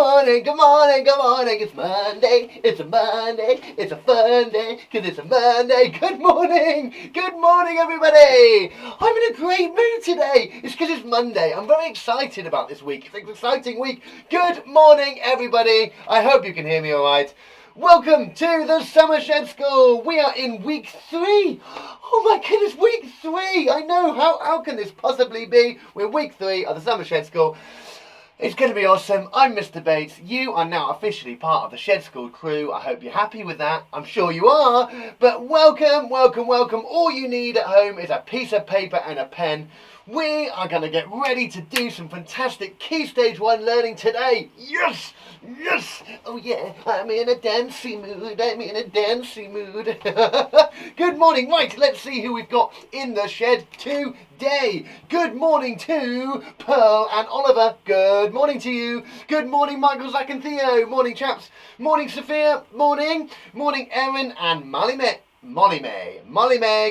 morning, good morning, good morning. It's Monday, it's a Monday, it's a fun day, 'cause it's a Monday. Good morning everybody. I'm in a great mood today. It's 'cause it's Monday. I'm very excited about this week. It's an exciting week. Good morning everybody. I hope you can hear me all right. Welcome to the Summer Shed School. We are in week 3. Oh my goodness, week 3. I know, how can this possibly be? We're week 3 of the Summer Shed School. It's going to be awesome. I'm Mr. Bates. You are now officially part of the Shed School crew. I hope you're happy with that. I'm sure you are. But welcome, welcome, welcome. All you need at home is a piece of paper and a pen. We are going to get ready to do some fantastic Key Stage 1 learning today. Yes! Yes! Oh yeah, I'm in a dancey mood. I'm in a dancey mood. Good morning. Right, let's see who we've got in the shed today. Good morning to Pearl and Oliver. Good morning to you. Good morning, Michael, Zach and Theo. Morning, chaps. Morning, Sophia. Morning. Morning, Erin and Molly May,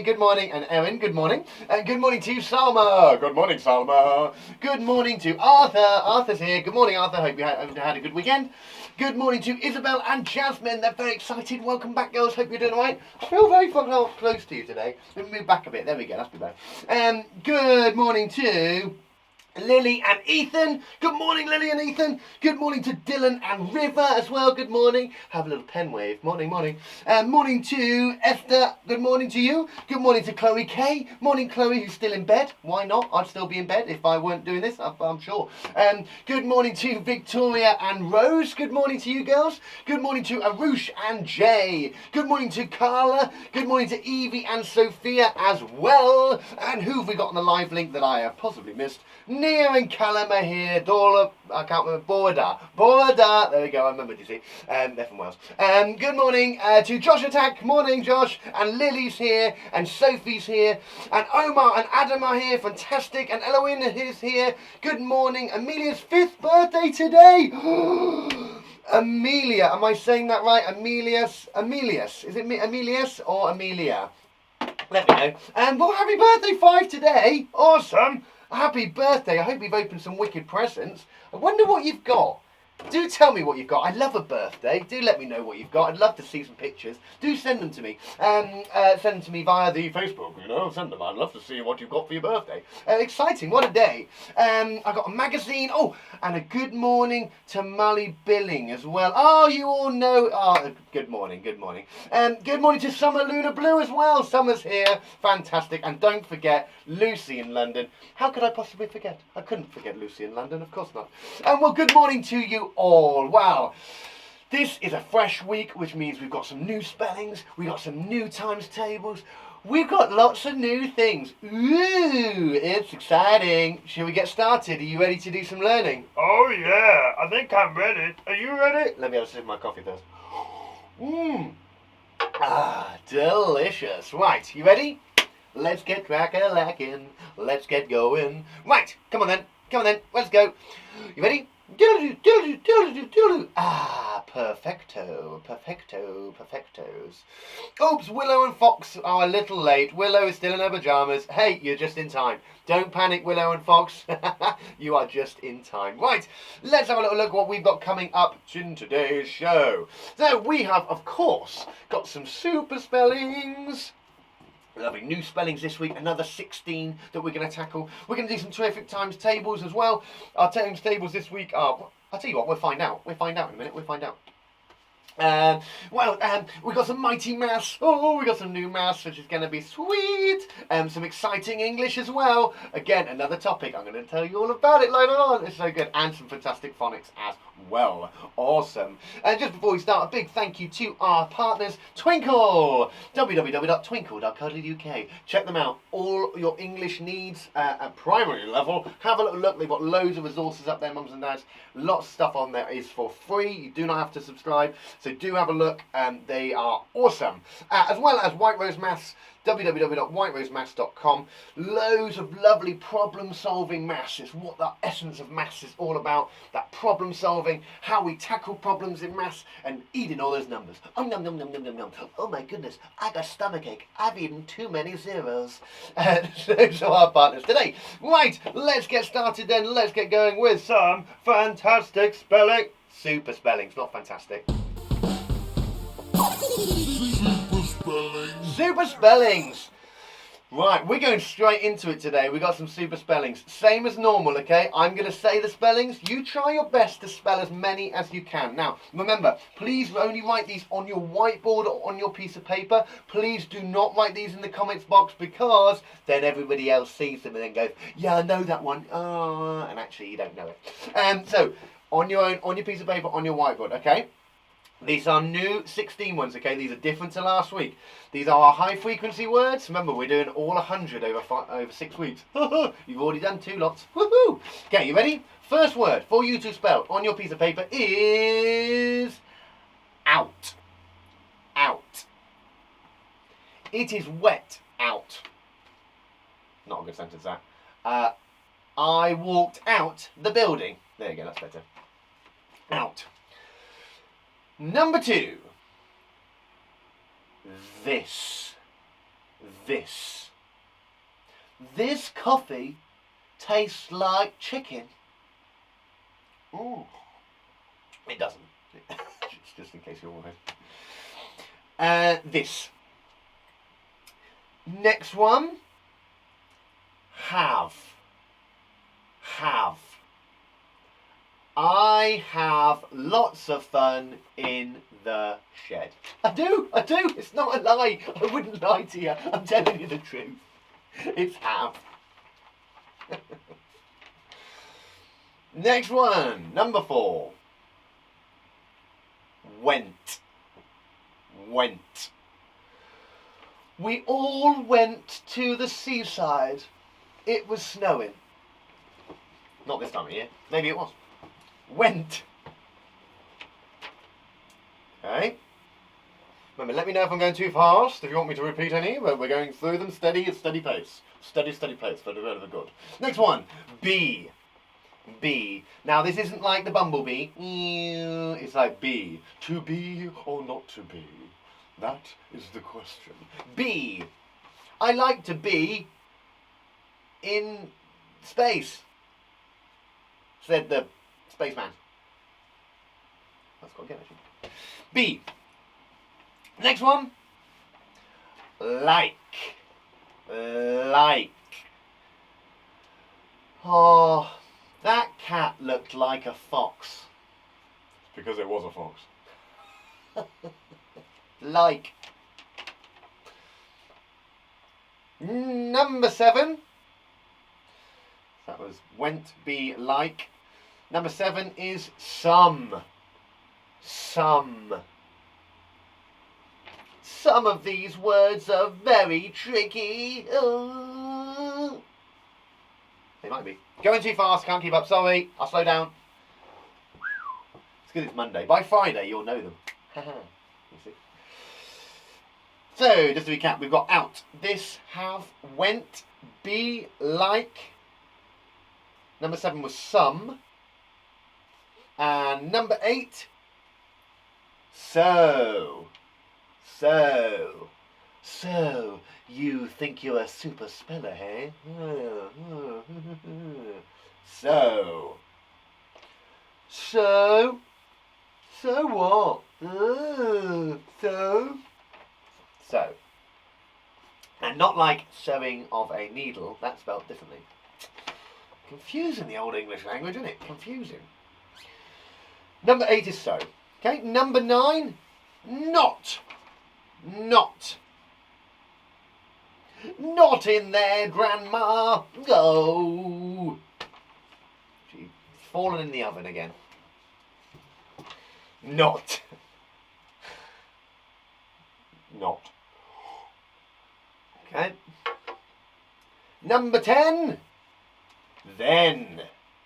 good morning, and Erin, good morning. And good morning to Salma. Good morning, Salma. Good morning to Arthur. Arthur's here. Good morning, Arthur. Hope you had a good weekend. Good morning to Isabel and Jasmine. They're very excited. Welcome back, girls. Hope you're doing all right. I feel very close to you today. Let me move back a bit. There we go. That's be better. Good morning to Lily and Ethan. Good morning, Lily and Ethan. Good morning to Dylan and River as well. Good morning. Have a little pen wave. Morning, morning. Morning to Esther. Good morning to you. Good morning to Chloe K. Morning, Chloe, who's still in bed. Why not? I'd still be in bed if I weren't doing this, I'm sure. Good morning to Victoria and Rose. Good morning to you girls. Good morning to Arush and Jay. Good morning to Carla. Good morning to Evie and Sophia as well. And who have we got on the live link that I have possibly missed? Nia and Callum are here. Dora, I can't remember. Borada. There we go. I remembered, you see. They're from Wales. Good morning to Josh Attack. Morning, Josh. And Lily's here. And Sophie's here. And Omar and Adam are here. Fantastic. And Eloine is here. Good morning. Amelia's 5th birthday today. Amelia. Am I saying that right? Amelius. Is it Amelius or Amelia? Let me know. Well, happy birthday, 5 today. Awesome. Happy birthday. I hope you've opened some wicked presents. I wonder what you've got. Do tell me what you've got. I love a birthday. Do let me know what you've got. I'd love to see some pictures. Do send them to me. Send them to me via the Facebook. Send them. I'd love to see what you've got for your birthday. Exciting. What a day. I got a magazine. Oh, and a good morning to Molly Billing as well. Oh, you all know. Oh, good morning. Good morning. Good morning to Summer Luna Blue as well. Summer's here. Fantastic. And don't forget Lucy in London. How could I possibly forget? I couldn't forget Lucy in London. Of course not. Well, good morning to you all. Wow, this is a fresh week, which means we've got some new spellings, we've got some new times tables, we've got lots of new things. Ooh, it's exciting. Shall we get started? Are you ready to do some learning? Oh yeah, I think I'm ready. Are you ready? Let me have a sip of my coffee first. Delicious. Right, you ready? Let's get crack-a-lackin'. Let's get going. Right, come on then, let's go. You ready? Perfecto, perfectos. Oops, Willow and Fox are a little late. Willow is still in her pajamas. Hey, you're just in time. Don't panic, Willow and Fox. You are just in time. Right, let's have a little look at what we've got coming up in today's show. So we have, of course, got some super spellings. Lovely new spellings this week, another 16 that we're going to tackle. We're going to do some terrific times tables as well. Our times tables this week are, I'll tell you what, we'll find out in a minute, we'll find out. We've got some mighty maths. Oh, we got some new maths, which is going to be sweet. Some exciting English as well. Again, another topic. I'm going to tell you all about it later on. It's so good. And some fantastic phonics as well. Awesome. And just before we start, a big thank you to our partners, Twinkle. www.twinkle.co.uk. Check them out. All your English needs at primary level. Have a little look. They've got loads of resources up there, mums and dads. Lots of stuff on there is for free. You do not have to subscribe. So do have a look. They are awesome. As well as Whiterose Maths. www.whiterosemaths.com. Loads of lovely problem-solving maths. It's what the essence of maths is all about. That problem-solving, how we tackle problems in maths, and eating all those numbers. Oh, nom, nom, nom, nom, nom, nom. Oh my goodness, I got stomachache. I've eaten too many zeros. Those are our partners today. Right, let's get started then. Let's get going with some fantastic spelling. Super spellings, not fantastic. Super spellings. Right, we're going straight into it today. We got some super spellings. Same as normal, okay? I'm going to say the spellings. You try your best to spell as many as you can. Now, remember, please only write these on your whiteboard or on your piece of paper. Please do not write these in the comments box, because then everybody else sees them and then goes, yeah, I know that one. And actually you don't know it. So, on your piece of paper, on your whiteboard, okay? These are new 16 ones, okay? These are different to last week. These are our high frequency words. Remember, we're doing all 100 over 6 weeks. You've already done 2 lots. Woohoo! Okay, you ready? First word for you to spell on your piece of paper is out. Out. It is wet out. Not a good sentence, that. I walked out the building. There you go, that's better. Out. Number 2. This. This coffee tastes like chicken. Ooh. It doesn't. Just in case you're wondering. This. Next one. Have. I have lots of fun in the shed. I do. It's not a lie. I wouldn't lie to you. I'm telling you the truth. It's have. Next one, number 4. Went. We all went to the seaside. It was snowing. Not this time of year. Maybe it was. Went. Okay. Remember, let me know if I'm going too fast, if you want me to repeat any, but we're going through them steady at steady pace. Steady pace for the good. Next one. Be. Now, this isn't like the bumblebee. It's like be. To be or not to be? That is the question. Be. I like to be in space, said the spaceman. Let's go again, actually. B. Next one. Like. Oh, that cat looked like a fox. It's because it was a fox. Like. Number 7. That was went, be, like. Number 7 is some. Some of these words are very tricky. They might be. Going too fast, can't keep up, sorry. I'll slow down. It's because it's Monday. By Friday, you'll know them. You see. So, just to recap, we've got out, this, have, went, be, like. Number 7 was some. And number 8, so. You think you're a super speller, hey? So what? So. And not like sewing of a needle, that's spelled differently. Confusing, the old English language, isn't it? Confusing. Number 8 is so. Okay, number 9, not. Not in there, Grandma. Go. She's fallen in the oven again. Not. Okay. Number 10, then.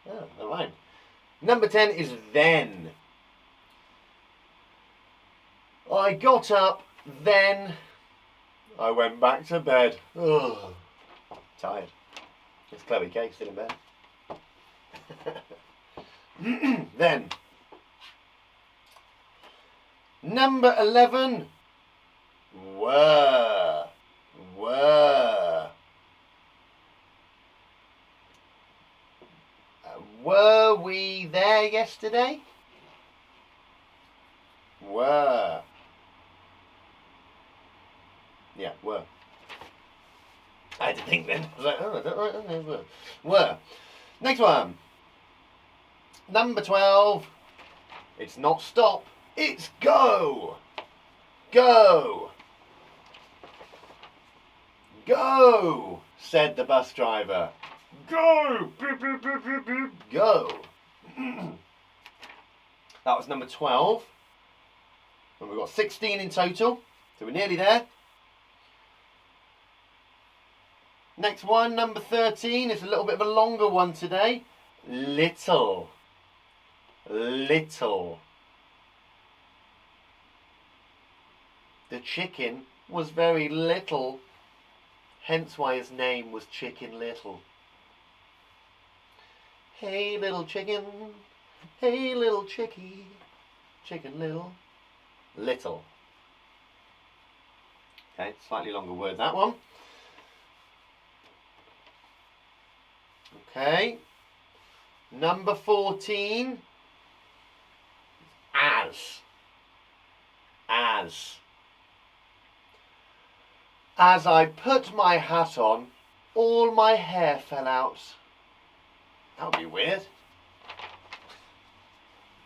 Oh, the line. Number 10 is then. I got up, then I went back to bed. Ugh. Tired. It's Chloe K still in bed. Then. Number 11. Were. Were we there yesterday? Were. Yeah, were. I had to think then. I was like, oh, is that right? Okay, were. Were. Next one. Number 12. It's not stop, it's go. Go. Go, said the bus driver. Go! Beep, beep, beep, beep, beep. Go. That was number 12. And we've got 16 in total, so we're nearly there. Next one, number 13, is a little bit of a longer one today. Little. Little. The chicken was very little, hence why his name was Chicken Little. Hey little chicken, hey little chickie, Chicken Little. Little. Okay, slightly longer word that one. Okay. Number 14. As. As. As I put my hat on, all my hair fell out. That would be weird.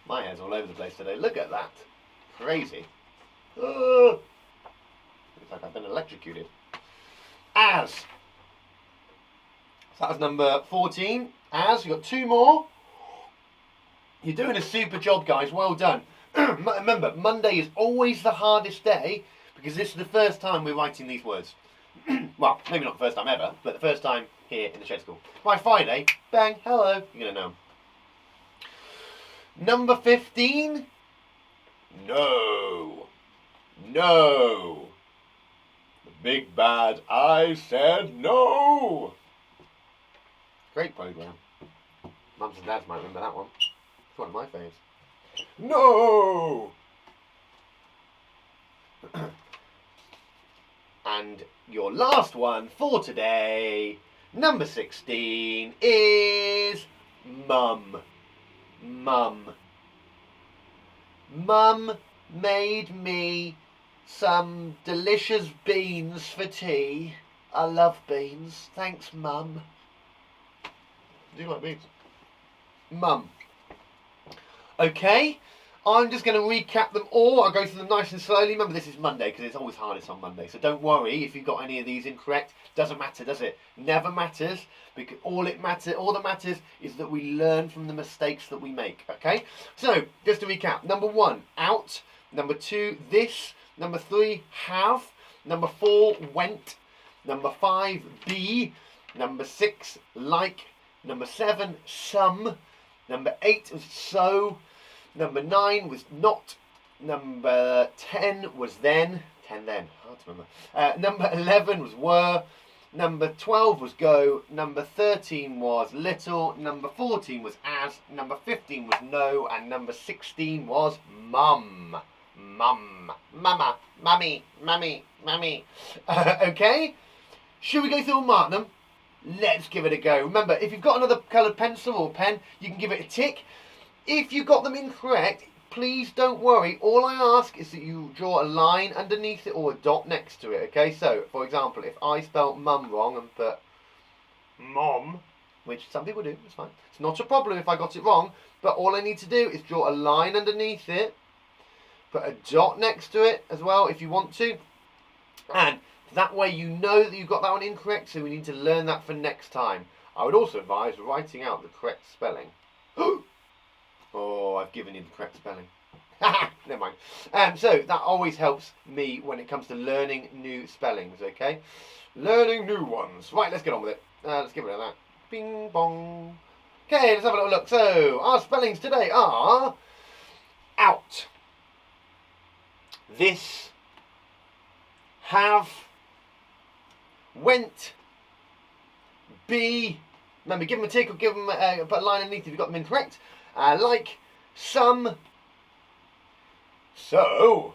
My hair's all over the place today. Look at that. Crazy. Looks like I've been electrocuted. As. So that was number 14. As. You've got 2 more. You're doing a super job, guys. Well done. Remember, Monday is always the hardest day because this is the first time we're writing these words. Well, maybe not the first time ever, but the first time here in the Shed School. By Friday, bang, hello, you're going to know. Number 15. No. No. The big bad I said no. Great programme. Mums and dads might remember that one. It's one of my faves. No. And your last one for today, number 16, is mum. Mum. Mum made me some delicious beans for tea. I love beans. Thanks, Mum. Do you like beans? Mum. Okay, I'm just going to recap them all. I'll go through them nice and slowly. Remember, this is Monday because it's always hardest on Monday. So don't worry if you've got any of these incorrect. Doesn't matter, does it? Never matters, because all that matters is that we learn from the mistakes that we make. Okay. So just to recap: number 1, out. Number 2, this. Number 3, have. Number 4, went. Number 5, be. Number 6, like. Number 7, some. Number 8 was so. Number 9 was not. Number 10 was then. 10 then. Hard to remember. Number 11 was were. Number 12 was go. Number 13 was little. Number 14 was as. Number 15 was no. And number 16 was mum. Mum. Mama. Mummy. Mummy. Mummy. Okay? Should we go through and mark them? Let's give it a go. Remember, if you've got another coloured pencil or pen, you can give it a tick. If you got them incorrect, please don't worry. All I ask is that you draw a line underneath it or a dot next to it, okay? So, for example, if I spelt mum wrong and put Mom. which some people do, it's fine. It's not a problem if I got it wrong, but all I need to do is draw a line underneath it, put a dot next to it as well if you want to, and that way you know that you got that one incorrect, so we need to learn that for next time. I would also advise writing out the correct spelling. Oh, I've given you the correct spelling. Never mind. So that always helps me when it comes to learning new spellings, okay? Learning new ones. Right, let's get on with it. Let's get rid of that. Bing bong. Okay, let's have a little look. So, our spellings today are out, this, have, went, be. Remember, give them a tick or give them put a line underneath if you've got them incorrect. Like, some, so,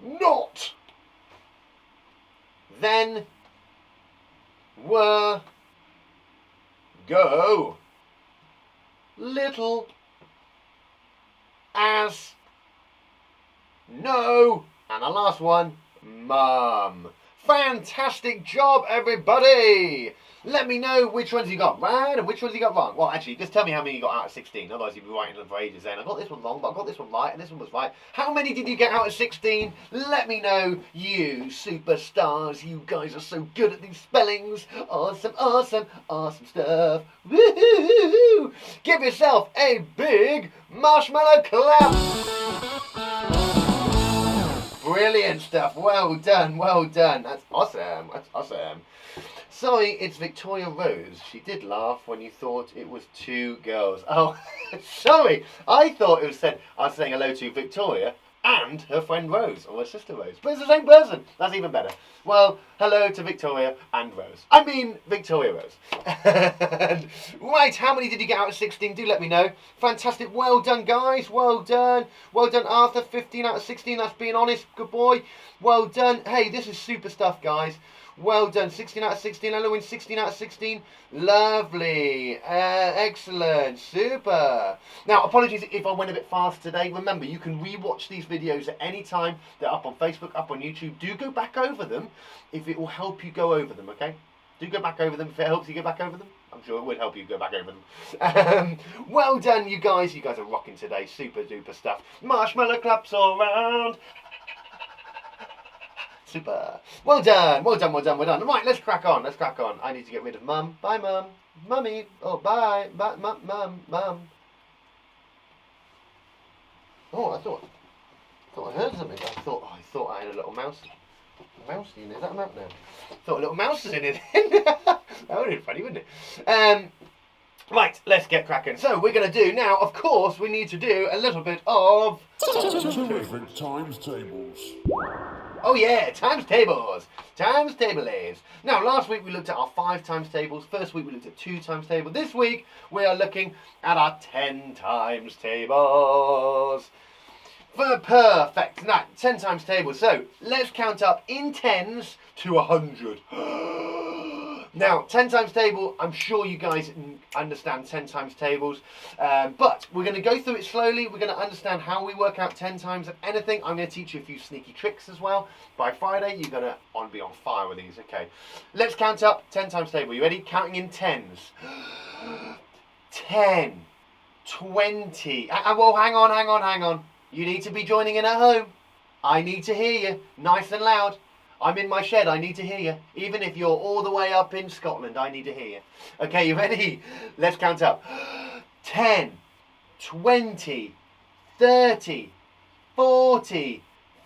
not, then, were, go, little, as, no. And the last one, mum. Fantastic job, everybody. Let me know which ones you got right and which ones you got wrong. Well, actually, just tell me how many you got out of 16. Otherwise, you'd be writing them for ages saying, I got this one wrong, but I got this one right, and this one was right. How many did you get out of 16? Let me know, you superstars. You guys are so good at these spellings. Awesome, awesome, awesome stuff. Woohoo! Give yourself a big marshmallow clap. Brilliant stuff. Well done, well done. That's awesome, that's awesome. Sorry, it's Victoria Rose. She did laugh when you thought it was two girls. Oh, sorry. I thought it was said I was saying hello to Victoria and her friend Rose, or her sister Rose. But it's the same person. That's even better. Well, hello to Victoria and Rose. I mean, Victoria Rose. Right, how many did you get out of 16? Do let me know. Fantastic. Well done, guys. Well done. Well done, Arthur. 15 out of 16. That's being honest. Good boy. Well done. Hey, this is super stuff, guys. Well done. 16 out of 16. Eloise, 16 out of 16. Lovely. Excellent. Super. Now, apologies if I went a bit fast today. Remember, you can rewatch these videos at any time. They're up on Facebook, up on YouTube. Do go back over them if it will help you go over them, okay? Do go back over them if it helps you go back over them. I'm sure it would help you go back over them. Well done, you guys. You guys are rocking today. Super duper stuff. Marshmallow claps all around. Super. Well done, well done, well done, well done. Right, let's crack on, let's crack on. I need to get rid of mum. Bye, mum. Mummy. Oh, bye. Bye, mum, mum. Oh, I thought I heard something. I thought I had a little mouse in it. Is that a mouse now? I thought a little mouse was in it. That would be funny, wouldn't it? Right, let's get cracking. So we're going to do now, of course, we need to do a little bit of... Terrific times tables. Oh yeah, times tables. Times tables. Now, last week we looked at our 5 times tables. First week we looked at 2 times tables. This week we are looking at our 10 times tables. Perfect. Now, 10 times tables. So, let's count up in tens to 100. Now, 10 times table, I'm sure you guys understand 10 times tables, but we're going to go through it slowly. We're going to understand how we work out 10 times of anything. I'm going to teach you a few sneaky tricks as well. By Friday, you're going to be on fire with these. Okay, let's count up 10 times table. You ready? Counting in tens. 10, 20. Well, hang on. You need to be joining in at home. I need to hear you, nice and loud. I'm in my shed, I need to hear you. Even if you're all the way up in Scotland, I need to hear you. Okay, you ready? Let's count up. 10, 20, 30, 40,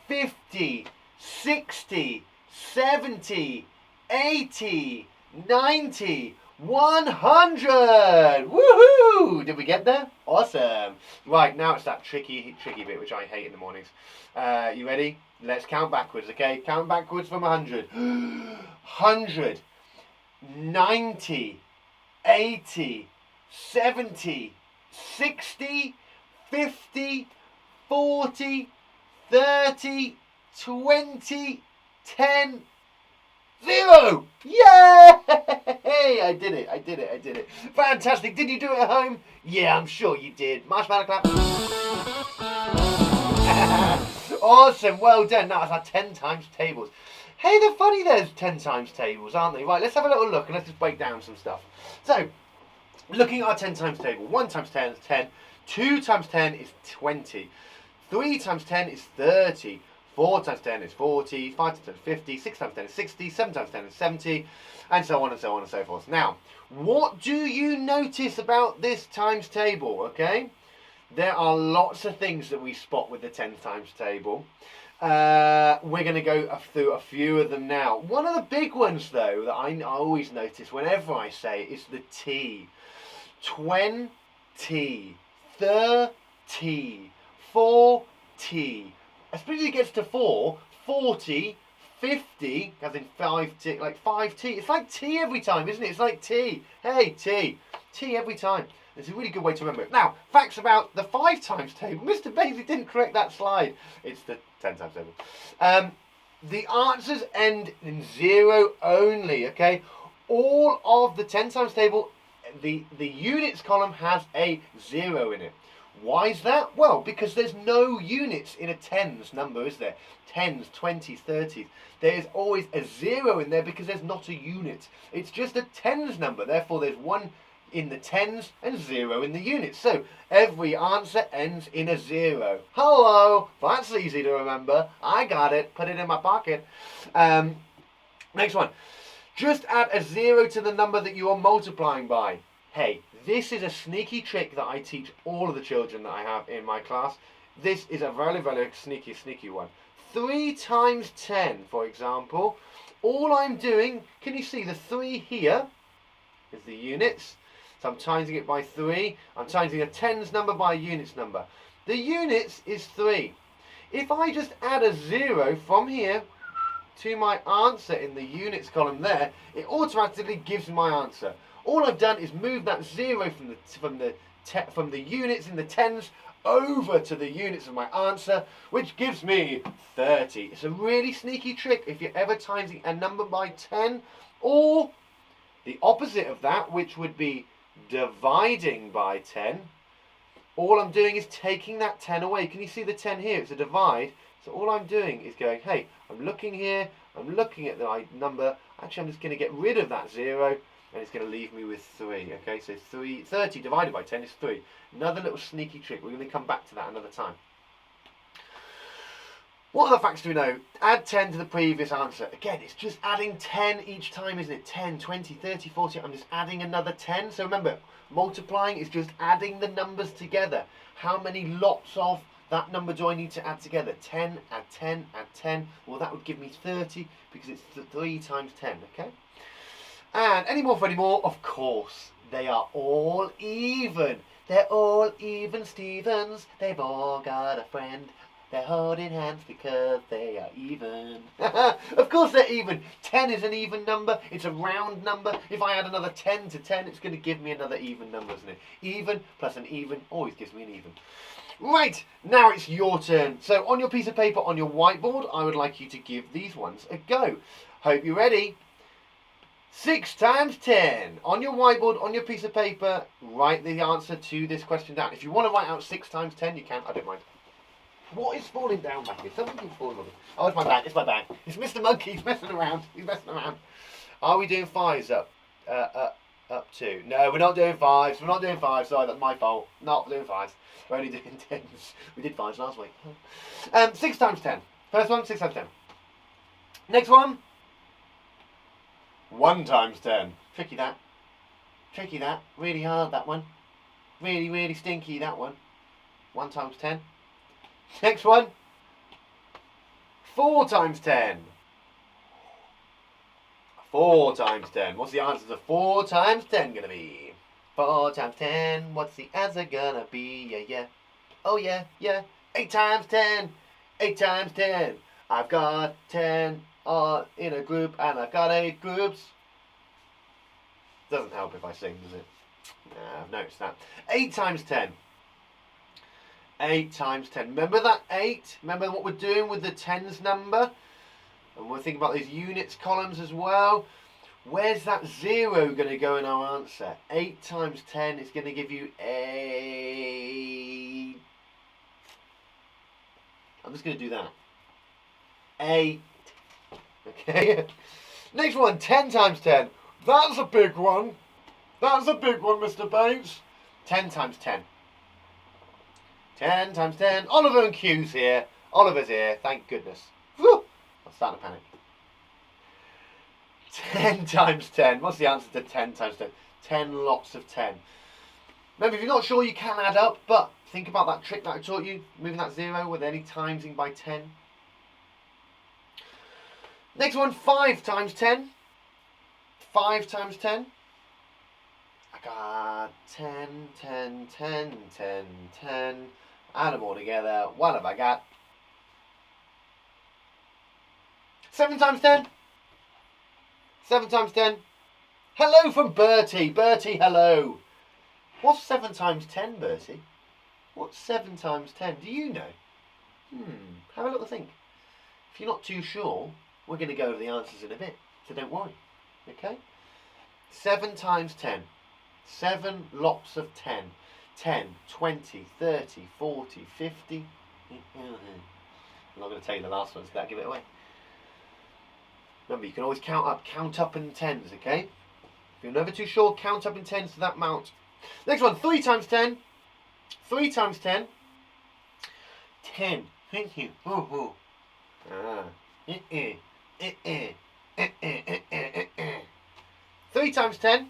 50, 60, 70, 80, 90, 100! Woohoo! Did we get there? Awesome. Right, now it's that tricky bit which I hate in the mornings. You ready? Let's count backwards, okay? Count backwards from 100. 100, 90, 80, 70, 60, 50, 40, 30, 20, 10, 0! Yay! I did it. Fantastic. Did you do it at home? Yeah, I'm sure you did. Marshmallow clap. Awesome. Well done. That was our 10 times tables. Hey, they're funny, those 10 times tables, aren't they? Right, let's have a little look and let's just break down some stuff. So, looking at our 10 times table. 1 times 10 is 10. 2 times 10 is 20. 3 times 10 is 30. 4 times 10 is 40, 5 times 10 is 50, 6 times 10 is 60, 7 times 10 is 70, and so on and so on and so forth. Now, what do you notice about this times table, okay? There are lots of things that we spot with the 10 times table. We're going to go through a few of them now. One of the big ones, though, that I always notice whenever I say it is the T. 20, 30, 40. Especially it gets to 4, 40, 50, as in 5T, like 5T. It's like T every time, isn't it? It's like T. Hey, T. T every time. It's a really good way to remember it. Now, facts about the 5 times table. Mr. Bailey didn't correct that slide. It's the 10 times table. The answers end in 0 only, okay? All of the 10 times table, the units column has a 0 in it. Why is that? Well, because there's no units in a tens number, is there? Tens, 20s, 30s. There's always a 0 in there because there's not a unit. It's just a tens number. Therefore, there's 1 in the tens and 0 in the units. So every answer ends in a 0. Hello, that's easy to remember. I got it. Put it in my pocket. Next one. Just add a 0 to the number that you are multiplying by. Hey, this is a sneaky trick that I teach all of the children that I have in my class. This is a very, very sneaky one. 3 times 10, for example. All I'm doing, can you see the 3 here is the units? So I'm timesing it by 3. I'm timesing a tens number by a units number. The units is 3. If I just add a 0 from here to my answer in the units column there, it automatically gives me my answer. All I've done is move that 0 from the units in the tens over to the units of my answer, which gives me 30. It's a really sneaky trick if you're ever timesing a number by 10, or the opposite of that, which would be dividing by 10. All I'm doing is taking that 10 away. Can you see the 10 here? It's a divide. So all I'm doing is going, hey, I'm looking here, I'm looking at the number. Actually, I'm just going to get rid of that 0. And it's going to leave me with 3. Okay, so 30 divided by 10 is 3. Another little sneaky trick. We're going to come back to that another time. What other facts do we know? Add 10 to the previous answer. Again, it's just adding 10 each time, isn't it? 10, 20, 30, 40. I'm just adding another 10. So remember, multiplying is just adding the numbers together. How many lots of that number do I need to add together? 10, add 10, add 10. Well, that would give me 30 because it's 3 times 10, okay? And any more for any more? Of course, they are all even. They're all even Stevens. They've all got a friend. They're holding hands because they are even. Of course they're even. 10 is an even number. It's a round number. If I add another 10 to 10, it's going to give me another even number, isn't it? Even plus an even always gives me an even. Right, now it's your turn. So on your piece of paper, on your whiteboard, I would like you to give these ones a go. Hope you're ready. 6 times 10. On your whiteboard, on your piece of paper, write the answer to this question down. If you want to write out 6 times 10, you can. I don't mind. What is falling down back here? Something keeps falling on me. Oh, it's my bag. It's my bag. It's Mr. Monkey. He's messing around. He's messing around. Are we doing 5s up to? No, we're not doing 5s. We're not doing 5s. Sorry, that's my fault. Not doing 5s. We're only doing 10s. We did 5s last week. 6 times 10. First one, 6 times 10. Next one. 1 times 10. Tricky that. Tricky that. Really hard, that one. Really, really stinky, that one. 1 times 10. Next one. 4 times 10. 4 times 10. What's the answer to 4 times 10 gonna be? 4 times 10. What's the answer gonna be? Yeah, yeah. Oh, yeah, yeah. 8 times 10. 8 times 10. I've got 10 in a group and I've got 8 groups. Doesn't help if I sing, does it? Nah, I've noticed that. 8 times 10. 8 times 10. Remember that 8? Remember what we're doing with the tens number? And we're thinking about these units columns as well. Where's that 0 going to go in our answer? 8 times 10 is going to give you 8. I'm just going to do that. 8. Okay. Next one, 10 times 10. That's a big one. That's a big one, Mr. Bates. 10 times 10. 10 times 10. Oliver and Q's here. Oliver's here. Thank goodness. Whew. I'm starting to panic. 10 times 10. What's the answer to 10 times 10? 10 lots of 10. Remember, if you're not sure, you can add up, but think about that trick that I taught you. Moving that 0 with any timesing by 10. Next one, 5 times 10. 5 times 10. I got 10, 10, 10, 10, 10. Add them all together. What have I got? 7 times 10. 7 times 10. Hello from Bertie. Bertie, hello. What's 7 times 10, Bertie? What's 7 times 10? Do you know? Have a little think. If you're not too sure, we're going to go over the answers in a bit, so don't worry. Okay? 7 times 10. 7 lots of 10. 10, 20, 30, 40, 50. I'm not going to tell you the last one, so that'll give it away. Remember, you can always count up in tens, okay? If you're never too sure, count up in tens to that amount. Next one, 3 times 10. 3 times 10. 10. Thank you. Ooh. 3 times 10.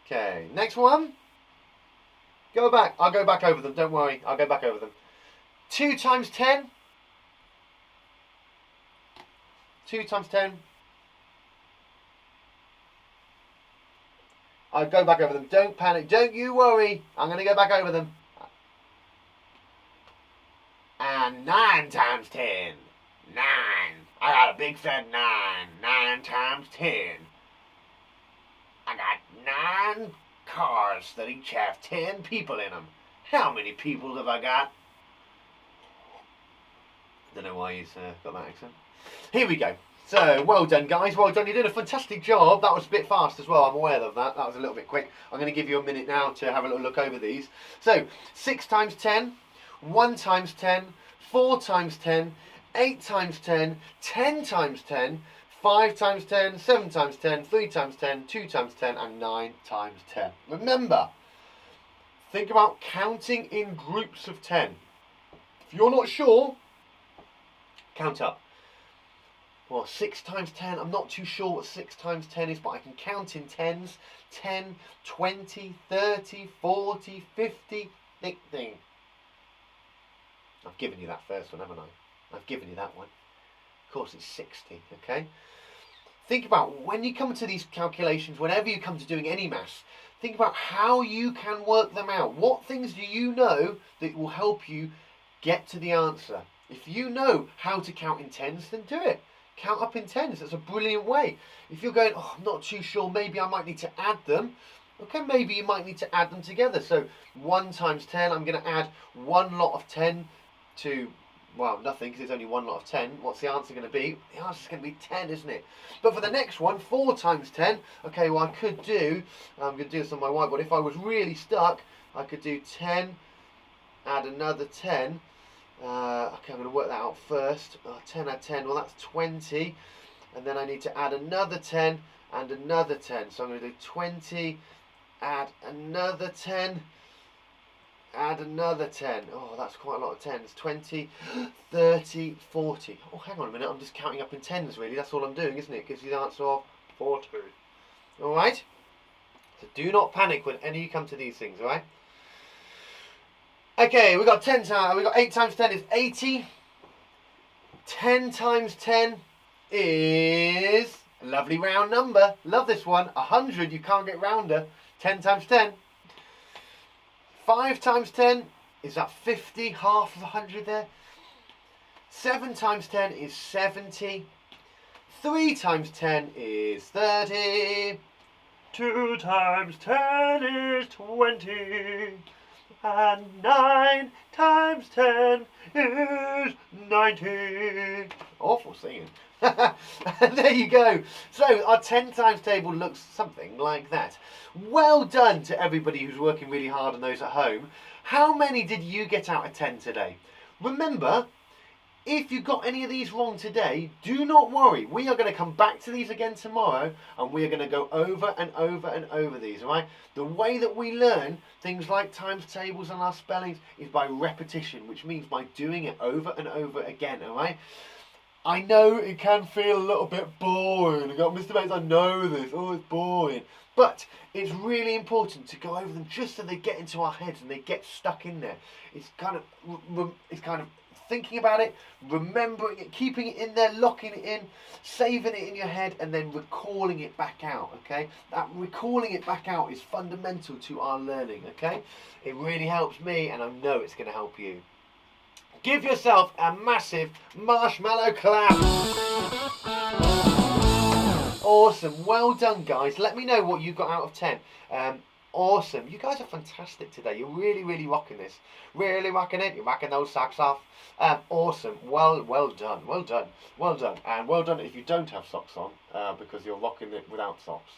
Okay, next one. Go back. I'll go back over them. Don't worry. I'll go back over them. 2 times 10. 2 times 10. I'll go back over them. Don't panic. Don't you worry. I'm going to go back over them. And 9 times 10. 9. I got a big fat 9. 9 times 10. I got 9 cars that each have 10 people in them. How many people have I got? Don't know why he's got that accent. Here we go. So, well done, guys. Well done. You did a fantastic job. That was a bit fast as well. I'm aware of that. That was a little bit quick. I'm going to give you a minute now to have a little look over these. So, 6 times 10, 1 times 10, 4 times 10, 8 times 10, 10 times 10, 5 times 10, 7 times 10, 3 times 10, 2 times 10, and 9 times 10. Remember, think about counting in groups of 10. If you're not sure, count up. Well, 6 times 10, I'm not too sure what 6 times 10 is, but I can count in tens. 10, 20, 30, 40, 50, ding. I've given you that first one, haven't I? I've given you that one. Of course, it's 60, okay? Think about when you come to these calculations, whenever you come to doing any maths, think about how you can work them out. What things do you know that will help you get to the answer? If you know how to count in tens, then do it. Count up in tens. That's a brilliant way. If you're going, oh, I'm not too sure, maybe I might need to add them. Okay, maybe you might need to add them together. So 1 times 10, I'm going to add one lot of 10 to, well, nothing, because it's only one lot of 10. What's the answer going to be? The answer's going to be 10, isn't it? But for the next one, 4 times 10, okay, well, I could do, I'm going to do this on my whiteboard. If I was really stuck, I could do 10, add another 10. Okay, I'm going to work that out first. 10 add 10, well, that's 20. And then I need to add another 10 and another 10. So I'm going to do 20, add another 10. Add another 10. Oh, that's quite a lot of tens. 20, 30, 40. Oh, hang on a minute. I'm just counting up in tens, really. That's all I'm doing, isn't it? Gives you the answer of 40. All right? So do not panic when any of you come to these things, all right? Okay, we got 10 times. We got 8 times 10 is 80. 10 times 10 is a lovely round number. Love this one. 100. You can't get rounder. 10 times 10. 5 times 10 is that 50, half of 100 there. 7 times 10 is 70. 3 times 10 is 30. 2 times 10 is 20. And 9 times 10 is 90. Awful singing. And there you go. So our 10 times table looks something like that. Well done to everybody who's working really hard and those at home. How many did you get out of 10 today? Remember, if you got any of these wrong today, do not worry. We are going to come back to these again tomorrow, and we are going to go over and over and over these, all right? The way that we learn things like times tables and our spellings is by repetition, which means by doing it over and over again, all right? I know it can feel a little bit boring. I got Mr. Bates, I know this. Oh, it's boring. But it's really important to go over them just so they get into our heads and they get stuck in there. It's kind of thinking about it, remembering it, keeping it in there, locking it in, saving it in your head, and then recalling it back out, okay? That recalling it back out is fundamental to our learning, okay? It really helps me, and I know it's going to help you. Give yourself a massive marshmallow clap. Awesome. Well done, guys. Let me know what you got out of 10. Awesome. You guys are fantastic today. You're really, really rocking this. Really rocking it. You're rocking those socks off. Awesome. Well done. Well done. Well done. And well done if you don't have socks on because you're rocking it without socks.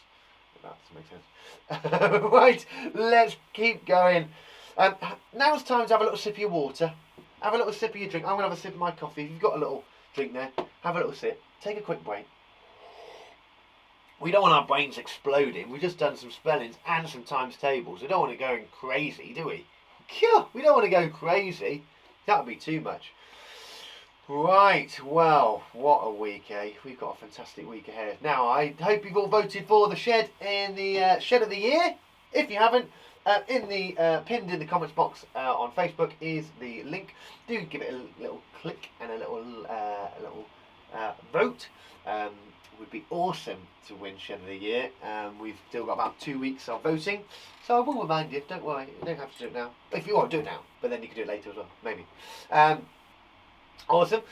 That doesn't make sense. Right, let's keep going. Now's time to have a little sip of your water. Have a little sip of your drink. I'm going to have a sip of my coffee. If you've got a little drink there, have a little sip. Take a quick break. We don't want our brains exploding. We've just done some spellings and some times tables. We don't want it going crazy, do we? We don't want to go crazy. That would be too much. Right, well, what a week, eh? We've got a fantastic week ahead. Now, I hope you've all voted for the shed in the shed of the year. If you haven't, pinned in the comments box on Facebook is the link. Do give it a little click and a little vote. It would be awesome to win shed of the year. We've still got about 2 weeks of voting, so I will remind you. Don't worry, you don't have to do it now. If you want, do it now, but then you can do it later as well, maybe. Awesome.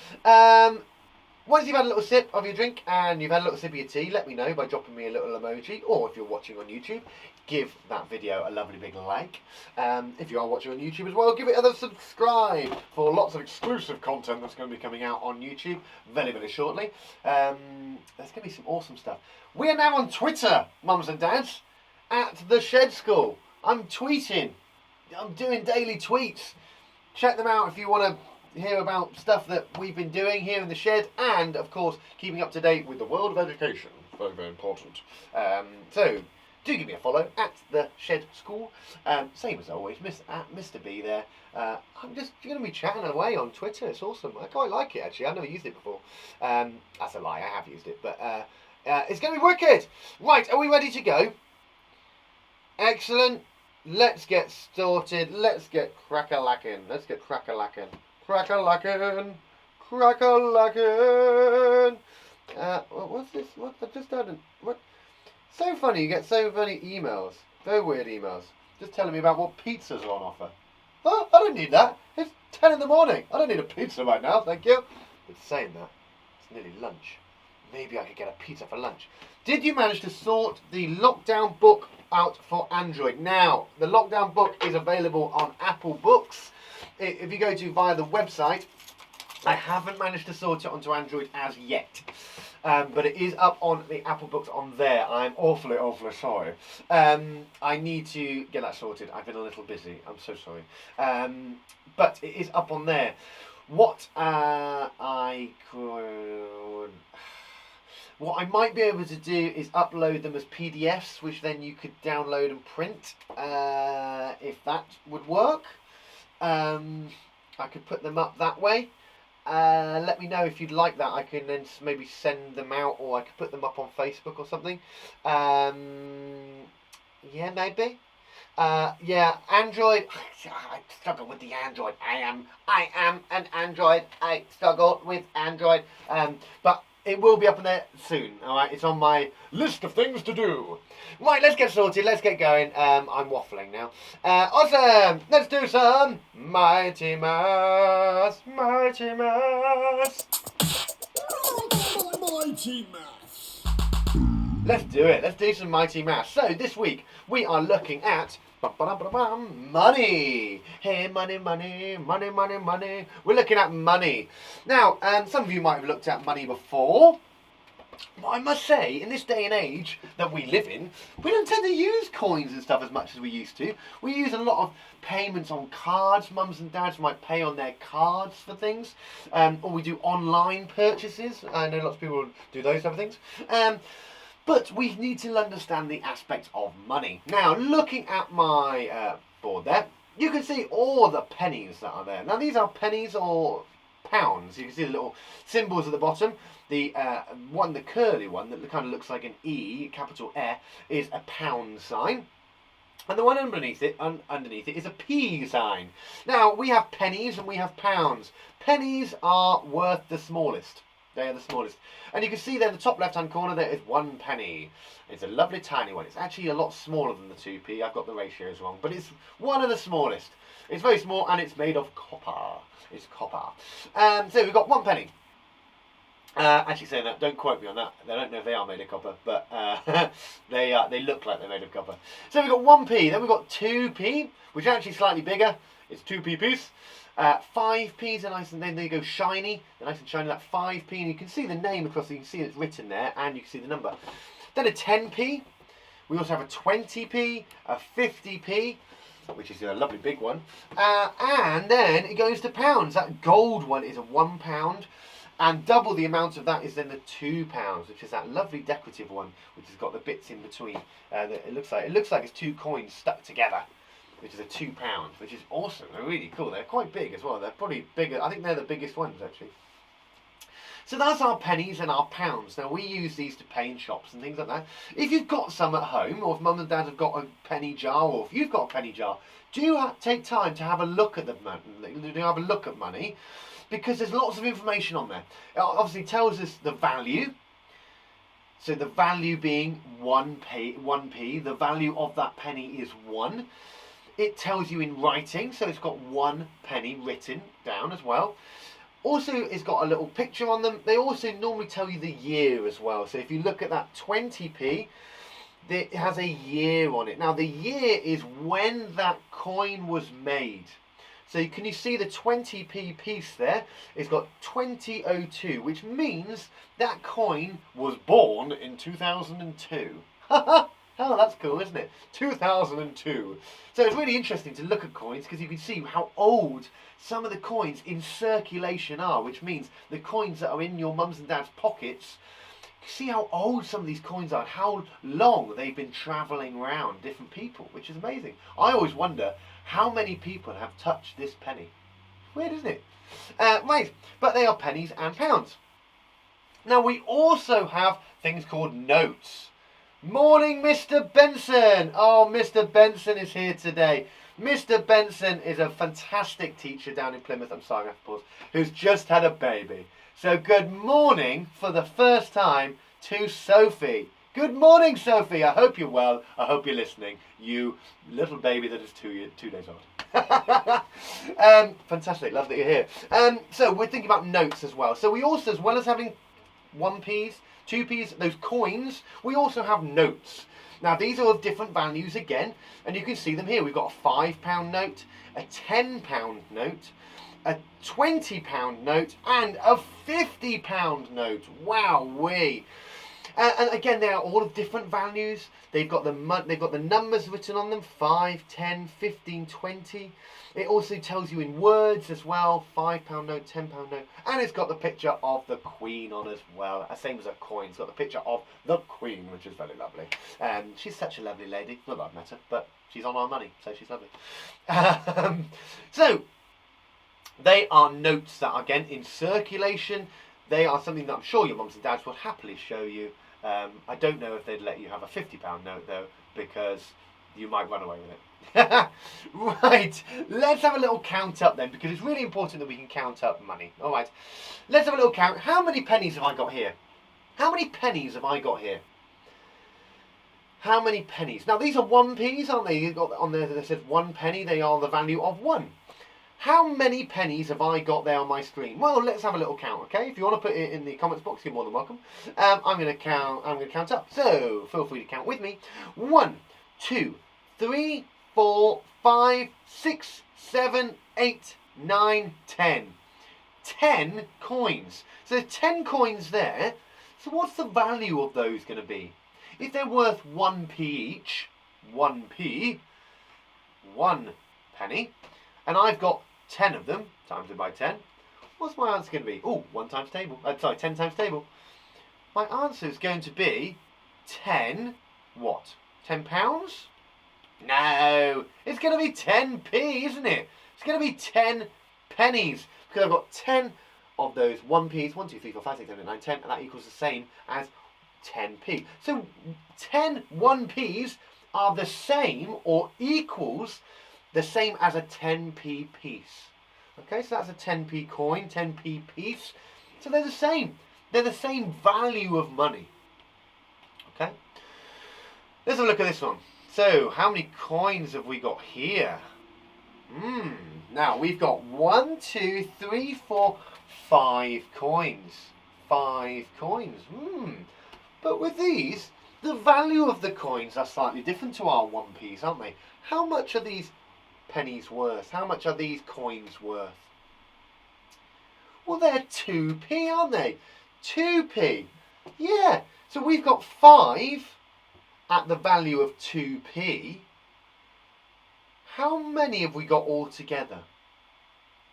Once you've had a little sip of your drink and you've had a little sip of your tea, let me know by dropping me a little emoji, or if you're watching on YouTube, give that video a lovely big like. If you are watching on YouTube as well, give it a subscribe for lots of exclusive content that's going to be coming out on YouTube very, very shortly. There's going to be some awesome stuff. We are now on Twitter, mums and dads, at The Shed School. I'm tweeting. I'm doing daily tweets. Check them out if you want to hear about stuff that we've been doing here in the shed, and of course keeping up to date with the world of education. Very, very important. So do give me a follow at The Shed School. Same as always, Mr. B there. I'm just going to be chatting away on Twitter. It's awesome. I quite like it, actually. I've never used it before. That's a lie. I have used it, but it's going to be wicked. Right, are we ready to go? Excellent. Let's get started. Let's get crack-a-lacking. Let's get crack-a-lacking. Crack-a-lackin', crack-a-lackin'. What's this? What? I just had what? So funny, you get so many emails. Very weird emails. Just telling me about what pizzas are on offer. Oh, I don't need that. It's 10 in the morning. I don't need a pizza right now, thank you. But saying that, it's nearly lunch. Maybe I could get a pizza for lunch. Did you manage to sort the lockdown book out for Android? Now, the lockdown book is available on Apple Books. If you go to via the website, I haven't managed to sort it onto Android as yet, but it is up on the Apple Books on there. I'm awfully sorry. I need to get that sorted. I've been a little busy. I'm so sorry. But it is up on there. What I might be able to do is upload them as PDFs, which then you could download and print, if that would work. I could put them up that way. Let me know if you'd like that. I can then maybe send them out, or I could put them up on Facebook or something. Yeah, maybe. Yeah, Android. I struggle with the Android. I am an Android. I struggle with Android. But it will be up in there soon, alright? It's on my list of things to do. Right, let's get sorted, let's get going. I'm waffling now. Awesome! Let's do some Mighty Maths. Mighty Maths. Mighty Maths. Let's do it, let's do some Mighty Maths. So, this week, we are looking at money. Hey, money, money, money, money, money. We're looking at money. Now, some of you might have looked at money before. But I must say, in this day and age that we live in, we don't tend to use coins and stuff as much as we used to. We use a lot of payments on cards. Mums and dads might pay on their cards for things. Or we do online purchases. I know lots of people do those type of things. But we need to understand the aspect of money. Now, looking at my board there, you can see all the pennies that are there. Now, these are pennies or pounds. You can see the little symbols at the bottom. The the curly one that kind of looks like an E, capital E, is a pound sign. And the one underneath it is a P sign. Now, we have pennies and we have pounds. Pennies are worth the smallest. They are the smallest. And you can see there in the top left-hand corner there is 1 penny. It's a lovely tiny one. It's actually a lot smaller than the 2p. I've got the ratios wrong. But it's one of the smallest. It's very small and it's made of copper. It's copper. So we've got 1 penny. Actually saying that, don't quote me on that. I don't know if they are made of copper. But they look like they're made of copper. So we've got 1p. Then we've got 2p, which is actually slightly bigger. It's 2p piece. 5p's are nice and then they go shiny. They're nice and shiny, that 5p, and you can see the name across, you can see it's written there, and you can see the number. Then a 10p, We also have a 20p, a 50p, which is a lovely big one, and then it goes to pounds. That gold one is a £1, and double the amount of that is then the £2, which is that lovely decorative one, which has got the bits in between. It looks like it's 2 coins stuck together, which is a £2, which is awesome. They're really cool. They're quite big as well. They're probably bigger. I think they're the biggest ones actually. So that's our pennies and our pounds. Now we use these to pay in shops and things like that. If you've got some at home, or if mum and dad have got a penny jar, or if you've got a penny jar, do take time to have a look at money, because there's lots of information on there. It obviously tells us the value. So the value being 1p, the value of that penny is 1. It tells you in writing, so it's got 1 penny written down as well. Also, it's got a little picture on them. They also normally tell you the year as well. So if you look at that 20p, it has a year on it. Now the year is when that coin was made. So can you see the 20p piece there? It's got 2002, which means that coin was born in 2002. Oh, that's cool, isn't it? 2002. So it's really interesting to look at coins, because you can see how old some of the coins in circulation are, which means the coins that are in your mum's and dad's pockets, see how old some of these coins are and how long they've been travelling around different people, which is amazing. I always wonder how many people have touched this penny. Weird, isn't it? Right, but they are pennies and pounds. Now we also have things called notes. Morning, Mr. Benson. Oh, Mr. Benson is here today. Mr. Benson is a fantastic teacher down in Plymouth, I'm sorry, I have to pause, who's just had a baby. So good morning for the first time to Sophie. Good morning, Sophie. I hope you're well. I hope you're listening. You little baby that is 2 days old. Fantastic. Love that you're here. So we're thinking about notes as well. So we also, as well as having 1p's, 2p's, those coins, we also have notes. Now these are of different values again, and you can see them here. We've got a £5 note, a £10 note, a £20 note, and a £50 note. Wowee! And again, they are all of different values. They've got the numbers written on them: 5, 10, 15, 20. It also tells you in words as well: £5 note, £10 note, and it's got the picture of the Queen on as well. Same as a coin. It's got the picture of the Queen, which is very lovely. She's such a lovely lady. Not that I've met her, but she's on our money, so she's lovely. So they are notes that are, again, in circulation. They are something that I'm sure your mums and dads would happily show you. I don't know if they'd let you have a £50 note though, because you might run away with it. Right, let's have a little count up then, because it's really important that we can count up money. All right, let's have a little count. How many pennies have I got here? How many pennies have I got here? How many pennies? Now these are 1p's, aren't they? You've got on there that says 1 penny. They are the value of 1. How many pennies have I got there on my screen? Well, let's have a little count, okay? If you want to put it in the comments box, you're more than welcome. I'm going to count up. So feel free to count with me. 1, 2, 3, 4, 5, 6, 7, 8, 9, 10. 10 coins. So there's 10 coins there. So what's the value of those going to be? If they're worth 1p each, 1p, 1 penny, and I've got 10 of them, times it by 10, what's my answer going to be? Oh, 10 times table. My answer is going to be 10, what? 10 pounds? No, it's going to be 10p, isn't it? It's going to be 10 pennies, because I've got 10 of those 1p's, 1, 2, 3, 4, 5, 6, 7, 8, 9, 10, and that equals the same as 10p. So 10 1p's are the same, or equals the same as a 10p piece. Okay, so that's a 10p coin, 10p piece. So they're the same. They're the same value of money. Okay, let's have a look at this one. So how many coins have we got here? Now we've got 1, 2, 3, 4, 5 coins. 5 coins. But with these, the value of the coins are slightly different to our 1p's, aren't they? How much are these pennies worth? How much are these coins worth? Well, they're 2p, aren't they? 2p. Yeah. So we've got 5 at the value of 2p, how many have we got altogether?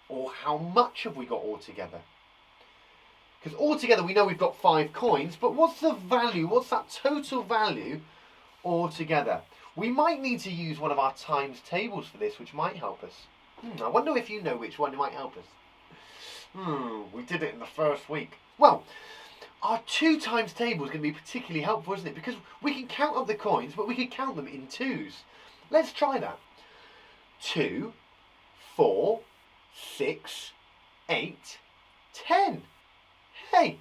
Or how much have we got altogether? Because altogether we know we've got 5 coins, but what's the value? What's that total value altogether? We might need to use one of our times tables for this, which might help us. I wonder if you know which one might help us. We did it in the first week. Well, our 2 times table is going to be particularly helpful, isn't it? Because we can count up the coins, but we can count them in 2s. Let's try that. 2, 4, 6, 8, 10. Hey,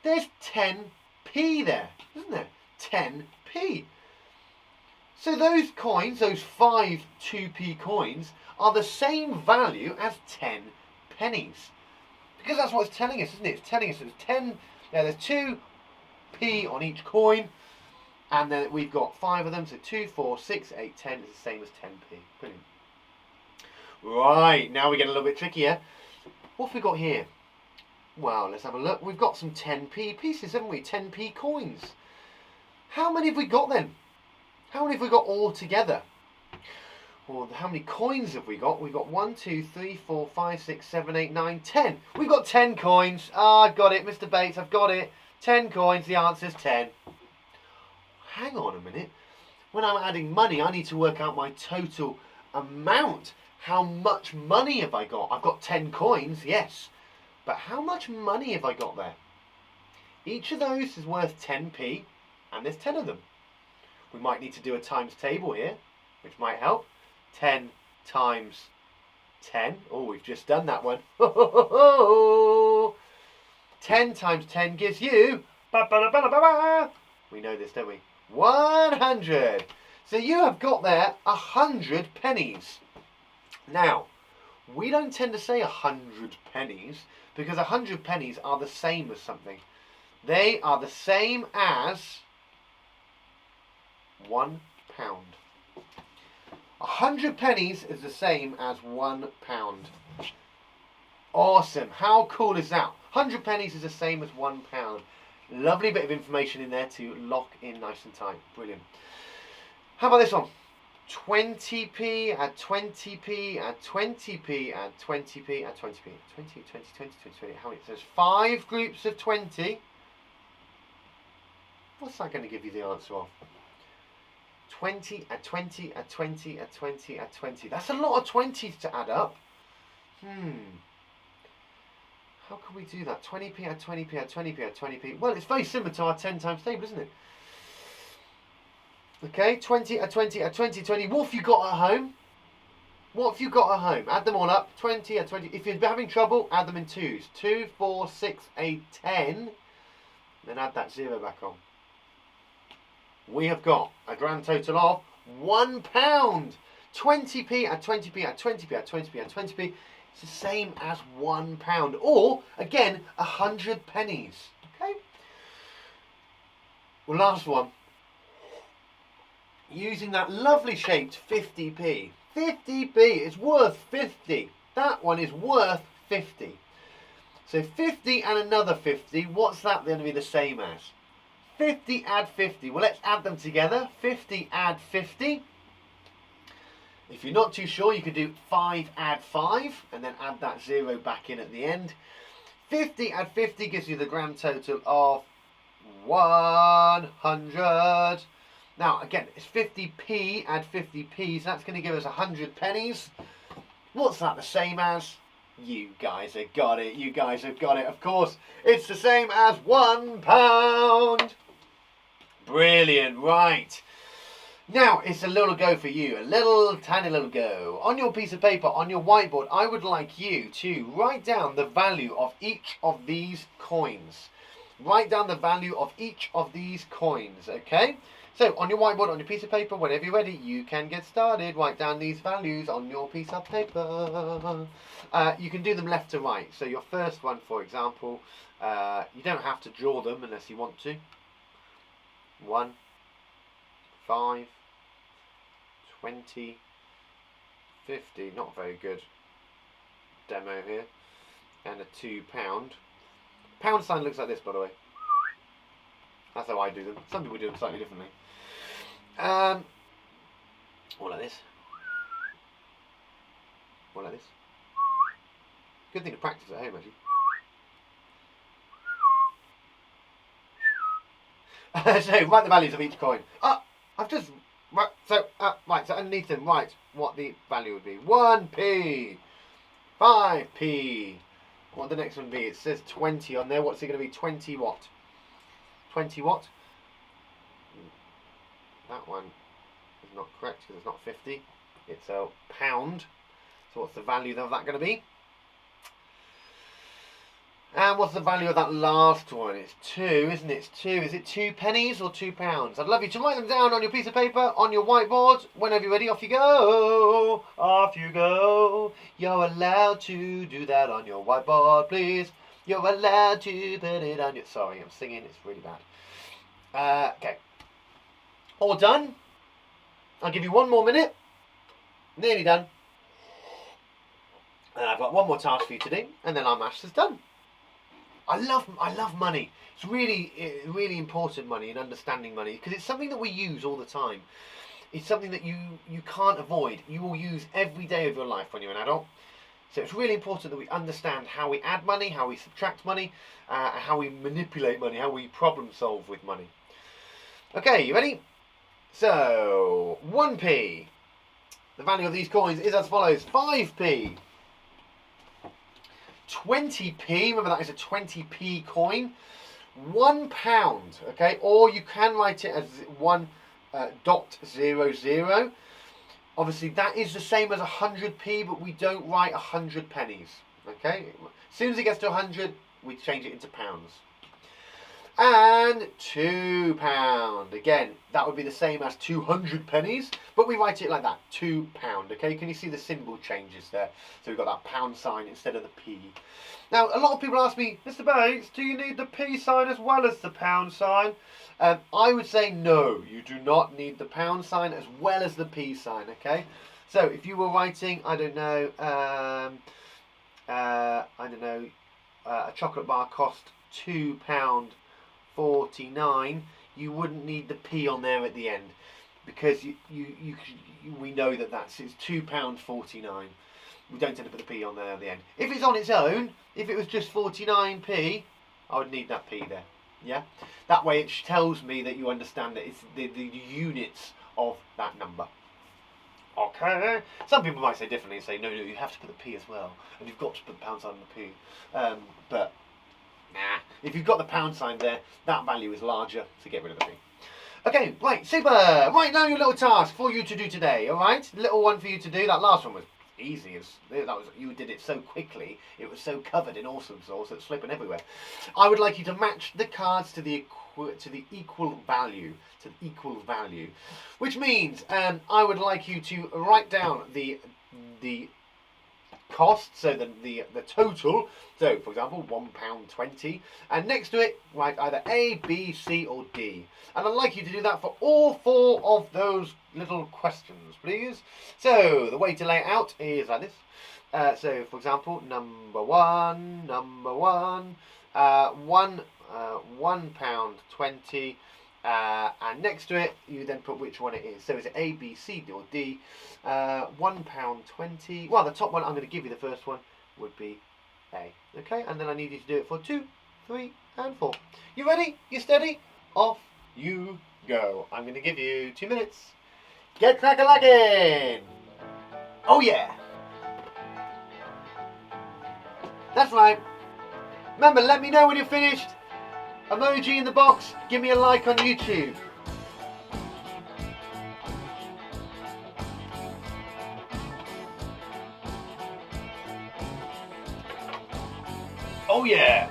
there's 10p there, isn't there? 10p. So those coins, those 5 2p coins, are the same value as 10 pennies. Because that's what it's telling us, isn't it? It's telling us there's 10, there's 2p on each coin, and then we've got 5 of them, so 2, 4, 6, 8, 10 is the same as 10p. Brilliant. Right, now we get a little bit trickier. What have we got here? Well, let's have a look. We've got some 10p pieces, haven't we? 10p coins. How many have we got then? How many have we got all together? Well, how many coins have we got? We've got 1, 2, 3, 4, 5, 6, 7, 8, 9, 10. We've got 10 coins. Ah, I've got it, Mr. Bates, I've got it. 10 coins, the answer's 10. Hang on a minute. When I'm adding money, I need to work out my total amount. How much money have I got? I've got 10 coins, yes. But how much money have I got there? Each of those is worth 10p, and there's 10 of them. We might need to do a times table here, which might help. 10 times 10. Oh, we've just done that one. 10 times 10 gives you... We know this, don't we? 100. So you have got there 100 pennies. Now, we don't tend to say 100 pennies because 100 pennies are the same as something. They are the same as £1. 100 pennies is the same as £1. Awesome. How cool is that? 100 pennies is the same as £1. Lovely bit of information in there to lock in nice and tight. Brilliant. How about this one? 20p, add 20p, add 20p, add 20p, add 20p. 20, 20, 20, 20, 20. How many? So there's 5 groups of 20. What's that going to give you the answer of? 20, add 20, add 20, add 20, add 20. That's a lot of 20s to add up. How can we do that? 20p, add 20p, add 20p, add 20p. Well, it's very similar to our 10 times table, isn't it? Okay, 20, add 20, add 20, 20. What have you got at home? What have you got at home? Add them all up. 20, add 20. If you're having trouble, add them in 2s. 2, 4, 6, 8, 10. Then add that 0 back on. We have got a grand total of £1. 20p, add 20p, add 20p, add 20p, add 20p. It's the same as £1. Or, again, 100 pennies. Okay? Well, last one. Using that lovely shaped 50p. 50p is worth 50. That one is worth 50. So 50 and another 50, what's that going to be the same as? 50 add 50. Well, let's add them together. 50 add 50. If you're not too sure, you could do 5 add 5 and then add that 0 back in at the end. 50 add 50 gives you the grand total of 100. Now, again, it's 50p add 50p, so that's going to give us 100 pennies. What's that the same as? You guys have got it. You guys have got it. Of course, it's the same as £1. Brilliant. Right. Now, it's a little go for you. A little, tiny little go. On your piece of paper, on your whiteboard, I would like you to write down the value of each of these coins. Write down the value of each of these coins, okay? So, on your whiteboard, on your piece of paper, whenever you're ready, you can get started. Write down these values on your piece of paper. You can do them left to right. So, your first one, for example, you don't have to draw them unless you want to. 1, 5, 20, 50. Not very good demo here. And a £2. Pound sign looks like this, by the way. That's how I do them. Some people do them slightly differently. Or like this. Or like this. Good thing to practice at home, actually. So, write the values of each coin. I've just... Right, so underneath them, write what the value would be. 1p. 5p. What would the next one be? It says 20 on there. What's it going to be? 20 what? 20 what? That one is not correct because it's not 50. It's a pound. So what's the value of that going to be? And what's the value of that last one? It's 2, isn't it? It's 2. Is it 2 pennies or 2 pounds? I'd love you to write them down on your piece of paper, on your whiteboard. Whenever you're ready, off you go. Off you go. You're allowed to do that on your whiteboard, please. You're allowed to put it on your... Sorry, I'm singing. It's really bad. Okay. All done. I'll give you 1 more minute. Nearly done. And I've got 1 more task for you to do, and then our maths is done. I love money. It's really important, money, and understanding money, because it's something that we use all the time. It's something that you can't avoid. You will use every day of your life when you're an adult. So it's really important that we understand how we add money, how we subtract money, how we manipulate money, how we problem solve with money. Okay, you ready? So 1p. The value of these coins is as follows: 5p. 20p, remember that is a 20p coin. £1, okay, or you can write it as 1.00. Obviously that is the same as 100p, but we don't write 100 pennies, okay. As soon as it gets to 100, we change it into pounds. And £2, again, that would be the same as 200 pennies, but we write it like that, £2, okay? Can you see the symbol changes there? So we've got that pound sign instead of the P. Now, a lot of people ask me, Mr. Bates, do you need the P sign as well as the pound sign? I would say no, you do not need the pound sign as well as the P sign, okay? So if you were writing, I don't know, a chocolate bar cost £2.49, you wouldn't need the P on there at the end, because we know that it's £2.49. We don't tend to put the P on there at the end. If it's on its own, if it was just 49p, I would need that P there. Yeah, that way it tells me that you understand that it's the units of that number. Okay. Some people might say differently and say no, you have to put the P as well, and you've got to put the pound sign on the P. But nah, if you've got the pound sign there, that value is larger, so get rid of the P. Okay, right, super. Right, now your little task for you to do today, all right? Little one for you to do. That last one was easy. You did it so quickly. It was so covered in awesome sauce, it's slipping everywhere. I would like you to match the cards to the equal value, which means I would like you to write down the cost, so the total. So, for example, £1.20, and next to it, write either A, B, C, or D. And I'd like you to do that for all 4 of those little questions, please. So, the way to lay it out is like this. So, for example, number one, £1.20, and next to it, you then put which one it is. So, is it A, B, C, or D? £1.20. Well, the top one, I'm going to give you the first one, would be A. Okay, and then I need you to do it for 2, 3, and 4. You ready? You steady? Off you go. I'm going to give you 2 minutes. Get crack-a-lackin'! Oh yeah! That's right. Remember, let me know when you're finished. Emoji in the box. Give me a like on YouTube. Oh yeah!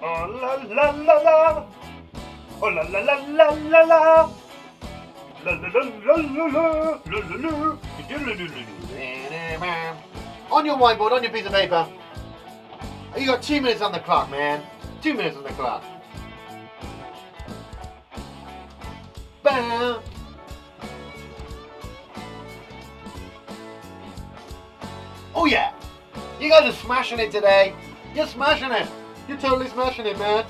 Oh la la la la! Oh la la la la la la! La la la la la la la la. On your whiteboard, on your piece of paper. You got 2 minutes on the clock, man. 2 minutes on the clock. Bam! Oh yeah! You guys are smashing it today. You're smashing it. You're totally smashing it, man.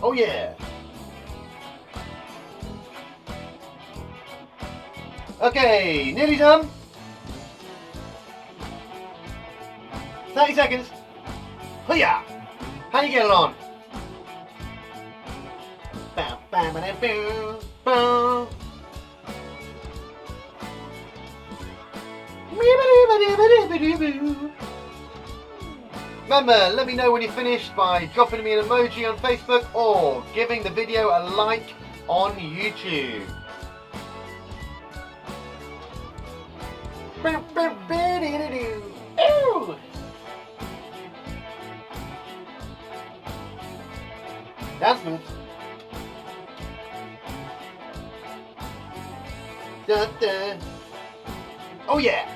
Oh yeah. Okay, nearly done. 30 seconds. Hiya! How you getting on? Remember, let me know when you're finished by dropping me an emoji on Facebook or giving the video a like on YouTube. Ew! That's good. Dun, dun. Oh yeah!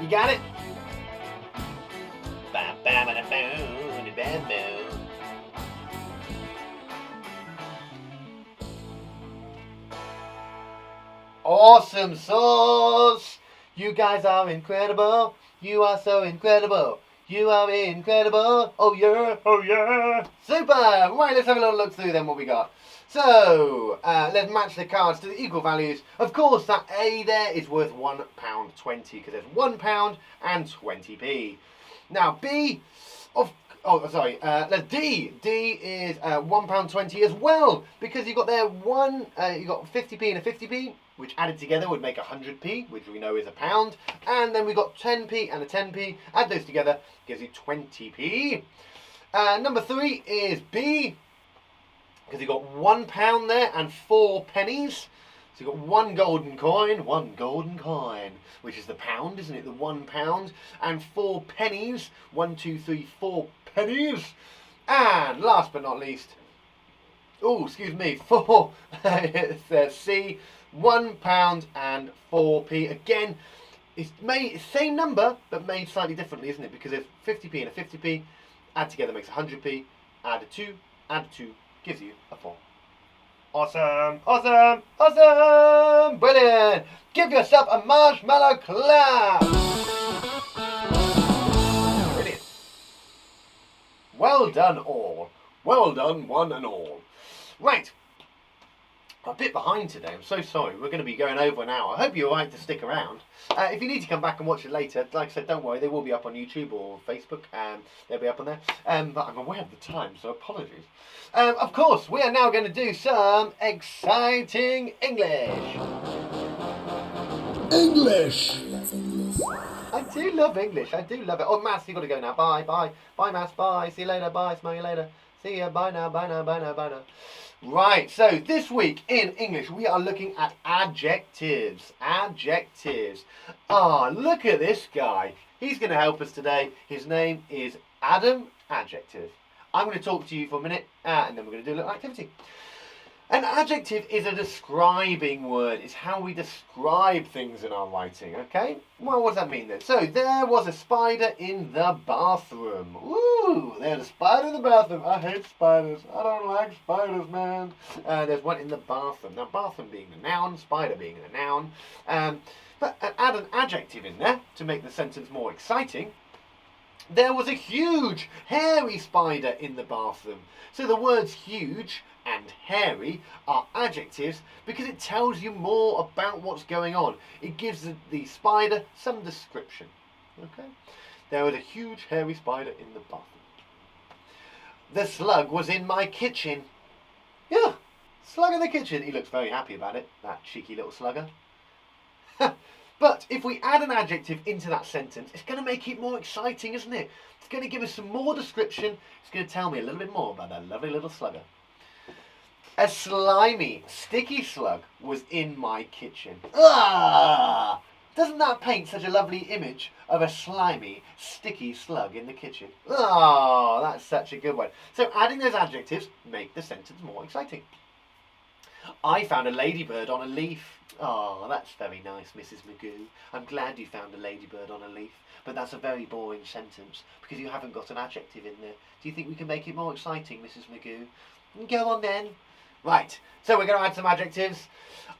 You got it? Awesome sauce! You guys are incredible. You are so incredible. You are incredible. Oh yeah, oh yeah. Super! Right, let's have a little look through then what we got. So, let's match the cards to the equal values. Of course, that A there is worth £1.20 because there's £1 and 20p. Now, B, let's D. D is £1.20 as well because you got there you got 50p and a 50p, which added together would make 100p, which we know is a pound. And then we got 10p and a 10p. Add those together, gives you 20p. Number 3 is B, because you've got £1 there and 4 pennies. So you've got one golden coin, which is the pound, isn't it? The £1, and 4 pennies. 1, 2, 3, 4 pennies. And last but not least, oh, excuse me, 4, it's C, £1 and 4p. Again, it's made same number, but made slightly differently, isn't it? Because there's 50p and a 50p, add together makes 100p, add a 2, gives you a 4. Awesome, awesome, awesome! Brilliant! Give yourself a marshmallow clap! Brilliant. Well done all. Well done one and all. Right. I'm a bit behind today, I'm so sorry. We're going to be going over an hour. I hope you're alright to stick around. If you need to come back and watch it later, like I said, don't worry, they will be up on YouTube or Facebook, and they'll be up on there. But I'm aware of the time, so apologies. Of course, we are now going to do some exciting English. English! I do love English, I do love it. Oh, Maths, you've got to go now. Bye, bye. Bye, Maths, bye. See you later, bye. Smell you later. See ya, bye now, bye now, bye now, bye now. Right, so this week in English we are looking at adjectives. Adjectives. Ah, look at this guy. He's going to help us today. His name is Adam Adjective. I'm going to talk to you for a minute and then we're going to do a little activity. An adjective is a describing word. It's how we describe things in our writing, okay? Well, what does that mean then? So, there was a spider in the bathroom. Ooh, there's a spider in the bathroom. I hate spiders. I don't like spiders, man. There's one in the bathroom. Now, bathroom being the noun, spider being the noun. But add an adjective in there to make the sentence more exciting. There was a huge, hairy spider in the bathroom. So the words huge and hairy are adjectives because it tells you more about what's going on. It gives the spider some description. Okay? There was a huge, hairy spider in the bathroom. The slug was in my kitchen. Yeah, slug in the kitchen. He looks very happy about it, that cheeky little slugger. But if we add an adjective into that sentence, it's going to make it more exciting, isn't it? It's going to give us some more description. It's going to tell me a little bit more about that lovely little slugger. A slimy, sticky slug was in my kitchen. Ah! Doesn't that paint such a lovely image of a slimy, sticky slug in the kitchen? Oh, that's such a good one. So adding those adjectives make the sentence more exciting. I found a ladybird on a leaf. Oh, that's very nice, Mrs. Magoo. I'm glad you found a ladybird on a leaf. But that's a very boring sentence because you haven't got an adjective in there. Do you think we can make it more exciting, Mrs. Magoo? Go on then. Right, so we're going to add some adjectives.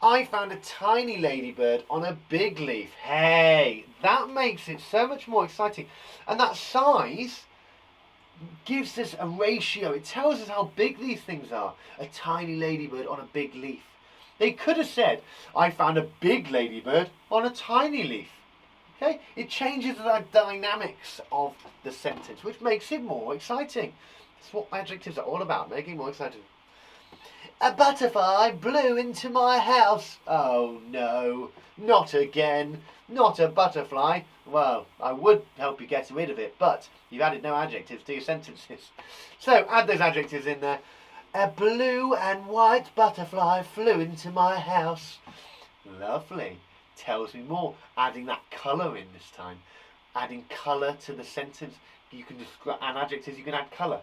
I found a tiny ladybird on a big leaf. Hey, that makes it so much more exciting. And that size gives us a ratio. It tells us how big these things are. A tiny ladybird on a big leaf. They could have said, I found a big ladybird on a tiny leaf. Okay? It changes the dynamics of the sentence, which makes it more exciting. That's what adjectives are all about, making it more exciting. A butterfly blew into my house. Oh no, not again. Not a butterfly. Well, I would help you get rid of it, but you've added no adjectives to your sentences. So add those adjectives in there. A blue and white butterfly flew into my house. Lovely. Tells me more. Adding that colour in this time. Adding colour to the sentence. You can describe, and adjectives you can add colour.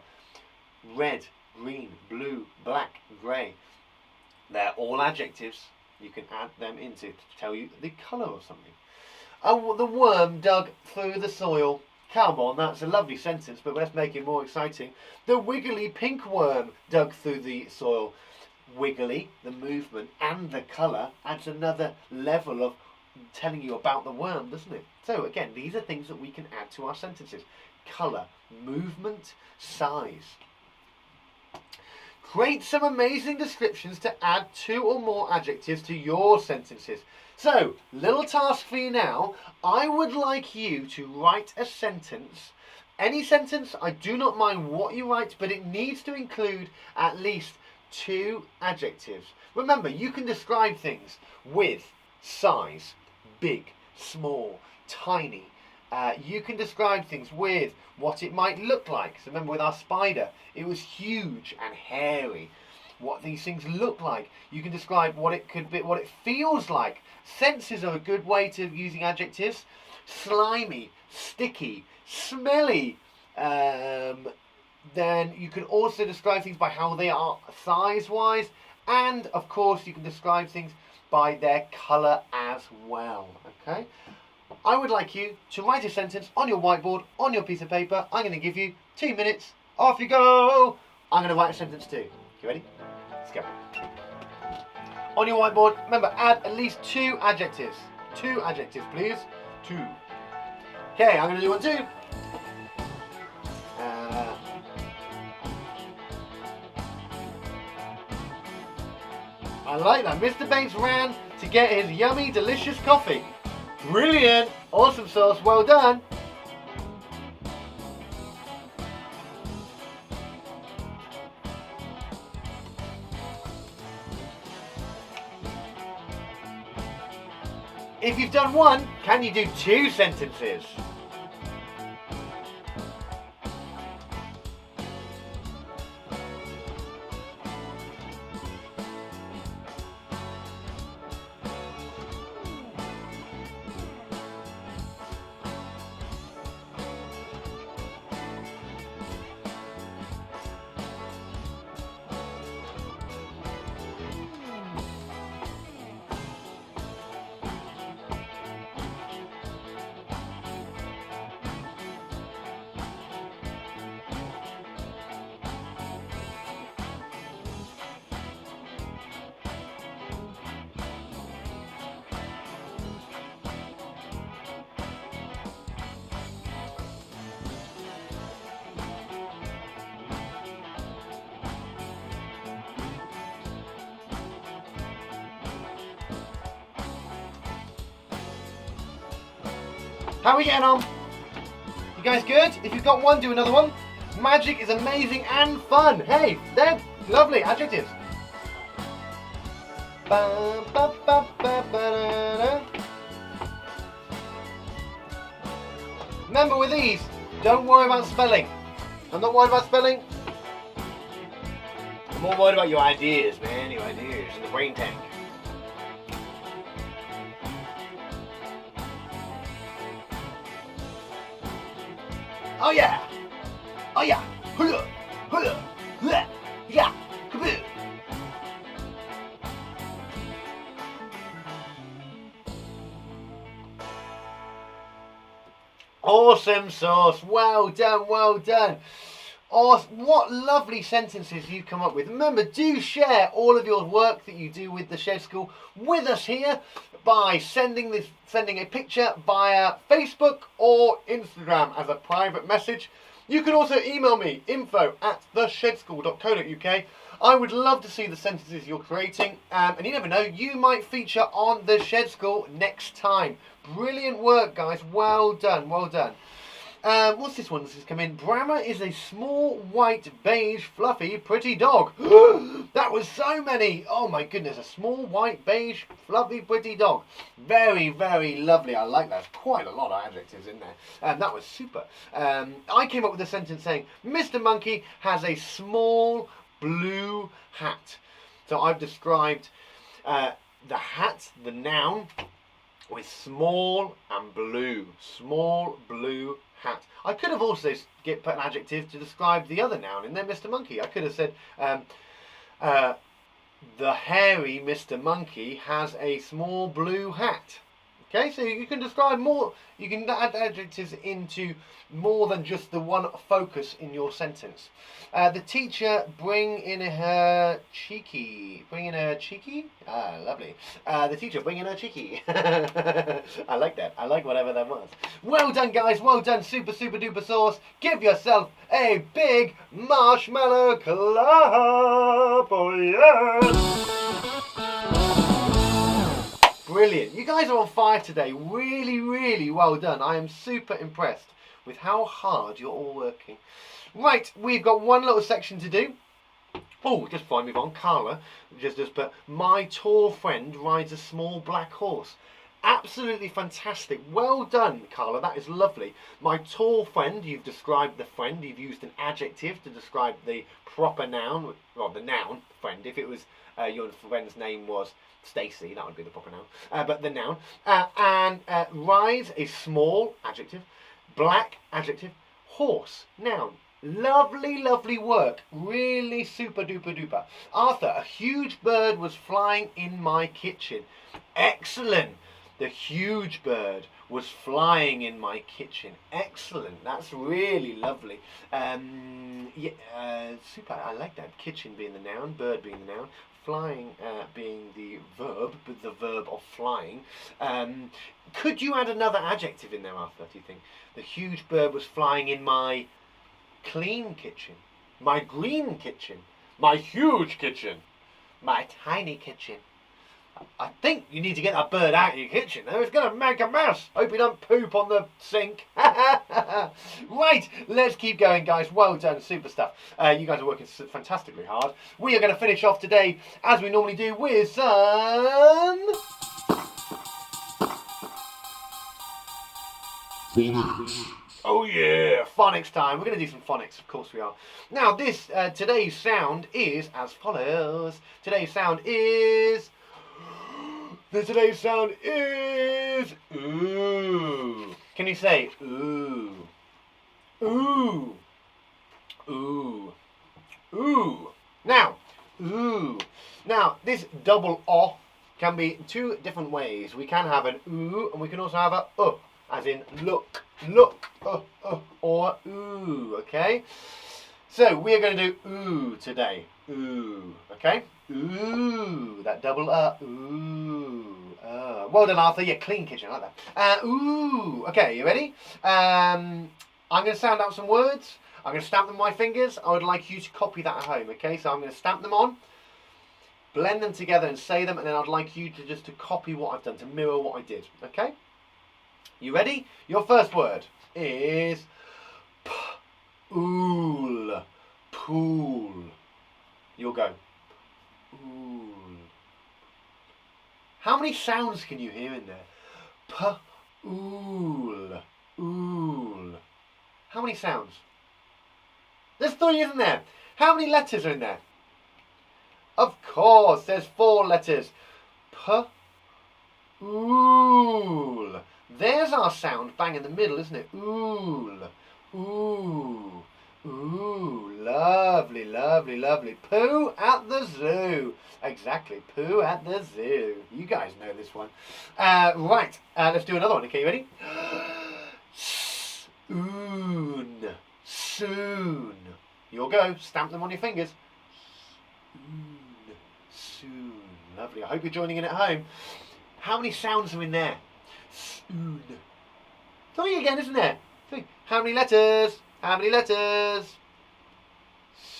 Red, green, blue, black, grey. They're all adjectives. You can add them into to tell you the colour of something. Oh, the worm dug through the soil. Come on, that's a lovely sentence, but let's make it more exciting. The wiggly pink worm dug through the soil. Wiggly, the movement, and the colour adds another level of telling you about the worm, doesn't it? So again, these are things that we can add to our sentences. Colour, movement, size. Create some amazing descriptions to add 2 or more adjectives to your sentences. So, little task for you now. I would like you to write a sentence. Any sentence, I do not mind what you write, but it needs to include at least 2 adjectives. Remember, you can describe things with size, big, small, tiny. You can describe things with what it might look like. So remember with our spider, it was huge and hairy. What these things look like. You can describe what it could be, what it feels like. Senses are a good way to using adjectives. Slimy, sticky, smelly. Then you can also describe things by how they are size-wise. And of course you can describe things by their colour as well. Okay? I would like you to write a sentence on your whiteboard, on your piece of paper. I'm going to give you 2 minutes. Off you go! I'm going to write a sentence too. You ready? Let's go. On your whiteboard, remember, add at least 2 adjectives. 2 adjectives, please. 2. Okay, I'm going to do 1 too. I like that. Mr. Bates ran to get his yummy, delicious coffee. Brilliant! Awesome sauce, well done! If you've done 1, can you do 2 sentences? How are we getting on? You guys good? If you've got 1, do another one. Magic is amazing and fun. Hey, they're lovely adjectives. Remember with these, don't worry about spelling. I'm not worried about spelling. I'm more worried about your ideas, man. Your ideas in the brain tank. Oh yeah! Oh yeah! Hula! Hula! Hula! Yeah! Kaboo! Awesome sauce. Well done, well done. Awesome. What lovely sentences you come up with. Remember, do share all of your work that you do with the Shed School with us here by sending a picture via Facebook or Instagram as a private message. You can also email me, info@theshedschool.co.uk. I would love to see the sentences you're creating, and you never know, you might feature on the Shed School next time. Brilliant work, guys. Well done, well done. What's this one? This has come in. Brahma is a small, white, beige, fluffy, pretty dog. That was so many. Oh my goodness. A small, white, beige, fluffy, pretty dog. Very, very lovely. I like that. Quite a lot of adjectives in there. That was super. I came up with a sentence saying, Mr. Monkey has a small blue hat. So I've described the hat, the noun, with small and blue. Small blue hat. I could have also put an adjective to describe the other noun in there, Mr. Monkey. I could have said the hairy Mr. Monkey has a small blue hat. Okay, so you can describe more, you can add adjectives into more than just the one focus in your sentence. The teacher bring in her cheeky. Ah, lovely. The teacher bring in her cheeky. I like that. I like whatever that was. Well done, guys. Well done. Super, super duper sauce. Give yourself a big marshmallow clap. Oh, yeah. Brilliant. You guys are on fire today. Really, really well done. I am super impressed with how hard you're all working. Right, we've got one little section to do. Oh, just before I move on, Carla just put, my tall friend rides a small black horse. Absolutely fantastic. Well done, Carla. That is lovely. My tall friend, you've described the friend. You've used an adjective to describe the proper noun, well, the noun, friend. If it was your friend's name was Stacy, that would be the proper noun. But the noun. And rides, a small adjective. Black adjective. Horse, noun. Lovely, lovely work. Really super duper duper. Arthur, a huge bird was flying in my kitchen. Excellent. The huge bird was flying in my kitchen. Excellent. That's really lovely. Super. I like that. Kitchen being the noun, bird being the noun, flying being the verb, but the verb of flying. Could you add another adjective in there, Arthur, do you think? The huge bird was flying in my clean kitchen, my green kitchen, my huge kitchen, my tiny kitchen. I think you need to get that bird out of your kitchen though. It's going to make a mess. Hope you don't poop on the sink. Right, let's keep going, guys. Well done, super stuff. You guys are working fantastically hard. We are going to finish off today, as we normally do, with some Phonics. oh yeah, phonics time. We're going to do some phonics, of course we are. Now this, today's sound is as follows. Today's sound is ooh. Can you say ooh? Ooh. Ooh. Ooh. Now, ooh. Now, this double O can be two different ways. We can have an ooh, and we can also have a as in look, or ooh, okay? So, we're going to do ooh today. Ooh, okay? Ooh, that double ooh. Well done, Arthur. Yeah, clean kitchen, I like that. Ooh. Okay, you ready? I'm going to sound out some words. I'm going to stamp them with my fingers. I would like you to copy that at home, okay? So I'm going to stamp them on, blend them together and say them, and then I'd like you to just copy what I've done, to mirror what I did, okay? You ready? Your first word is pool. Pool. You'll go. Ooh. How many sounds can you hear in there? P-ool. Ool. How many sounds? There's 3, isn't there? How many letters are in there? Of course, there's 4 letters. P-ool. There's our sound bang in the middle, isn't it? Ool. Ooh. Ooh, lovely, lovely, lovely. Poo at the zoo. Exactly, poo at the zoo. You guys know this one. Right, let's do another one. Okay, you ready? soon. You'll go. Stamp them on your fingers. Soon. Soon. Lovely. I hope you're joining in at home. How many sounds are in there? Soon. 3 again, isn't there? 3. How many letters? How many letters?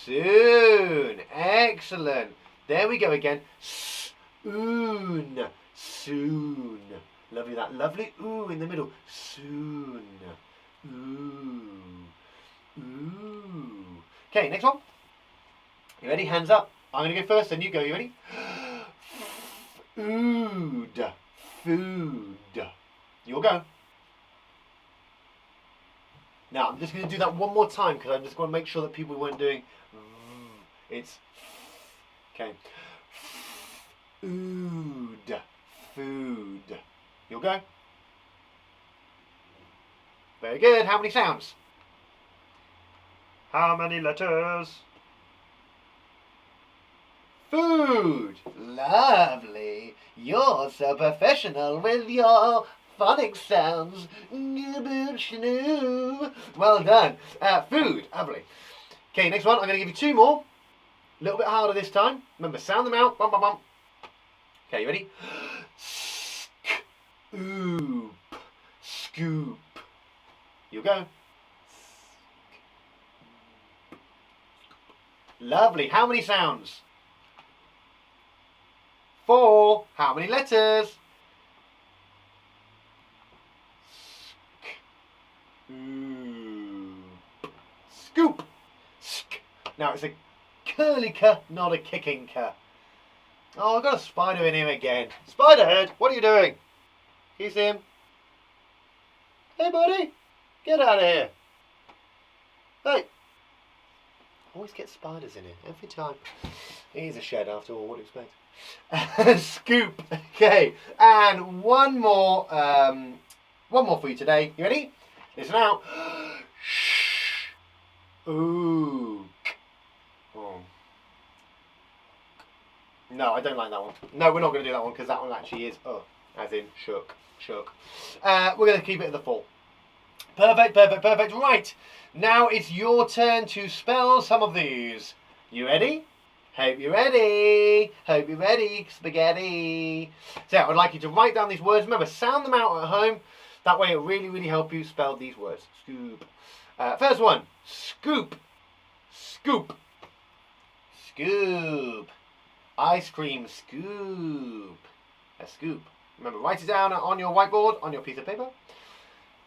Soon. Excellent. There we go again. Soon. Soon. Lovely, that lovely ooh in the middle. Soon. Ooh. Ooh. Okay, next one. You ready? Hands up. I'm going to go first, then you go. You ready? Food. Food. You'll go. Now, I'm just going to do that one more time because I just want to make sure that people weren't doing. It's. Okay. Food. Food. You'll go. Very good. How many sounds? How many letters? Food. Lovely. You're so professional with your phonics sounds. Well done. Food. Lovely. Okay, next one. I'm going to give you 2 more. A little bit harder this time. Remember, sound them out. Bum, bum, bum. Okay, you ready? Scoop. Scoop. You go. Lovely. How many sounds? 4. How many letters? Scoop. Now it's a curly "k", not a kicking "k". Oh, I've got a spider in here again. Spiderhead, what are you doing? Can you see him? Hey, buddy. Get out of here. Hey. Always get spiders in here, every time. He's a shed after all, what do you expect? Scoop. Okay, and one more for you today. You ready? Listen out. Shh. Ooh. Oh. No, I don't like that one. No, we're not going to do that one because that one actually is as in shook. We're going to keep it at the 4. Perfect, perfect, perfect. Right. Now it's your turn to spell some of these. You ready? Hope you're ready. Hope you're ready, spaghetti. So I would like you to write down these words. Remember, sound them out at home. That way it'll really, really help you spell these words. Scoop. First one. Scoop. Scoop. Scoop. Ice cream scoop. A scoop. Remember, write it down on your whiteboard, on your piece of paper.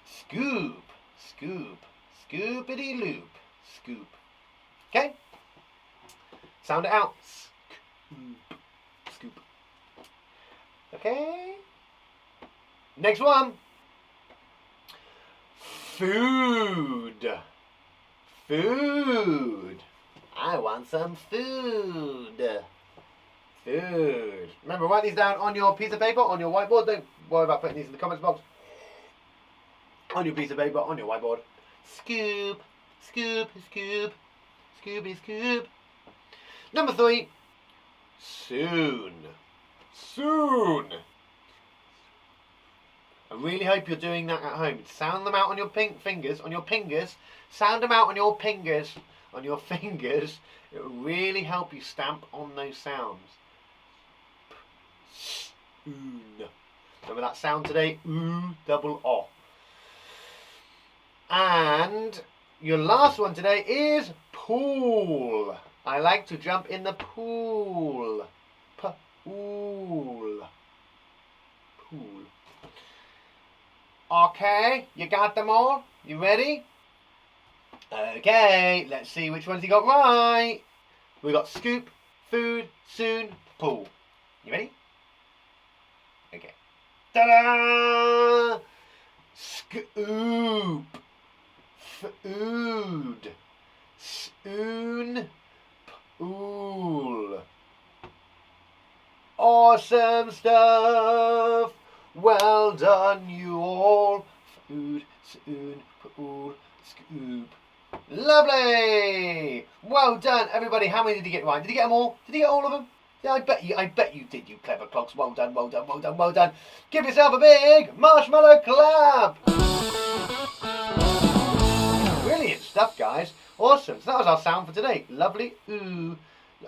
Scoop. Scoop. Scoopity loop. Scoop. Okay? Sound it out. Scoop. Scoop. Okay? Next one. Food. Food. I want some food. Food. Remember, write these down on your piece of paper, on your whiteboard. Don't worry about putting these in the comments box. On your piece of paper, on your whiteboard. Scoop. Scoop. Scoop. Scooby scoop. Number 3. Soon. Soon. I really hope you're doing that at home. Sound them out on your fingers. Sound them out on your fingers. On your fingers. It will really help you stamp on those sounds. Soon. Remember that sound today? Ooh, double O. And your last one today is pool. I like to jump in the pool. Pool. Pool. Okay, you got them all? You ready? Okay, let's see which ones you got right. We got scoop, food, soon, pool. You ready? Okay. Ta-da! Scoop. Food. Soon. Pool. Awesome stuff. Well done, you all. Food, soon, pool, scoop. Lovely. Well done, everybody. How many did you get right? Did you get them all? Did you get all of them? Yeah, I bet you did, you clever clogs. Well done, well done, well done, well done. Give yourself a big marshmallow clap. Brilliant stuff, guys. Awesome. So that was our sound for today. Lovely. Ooh.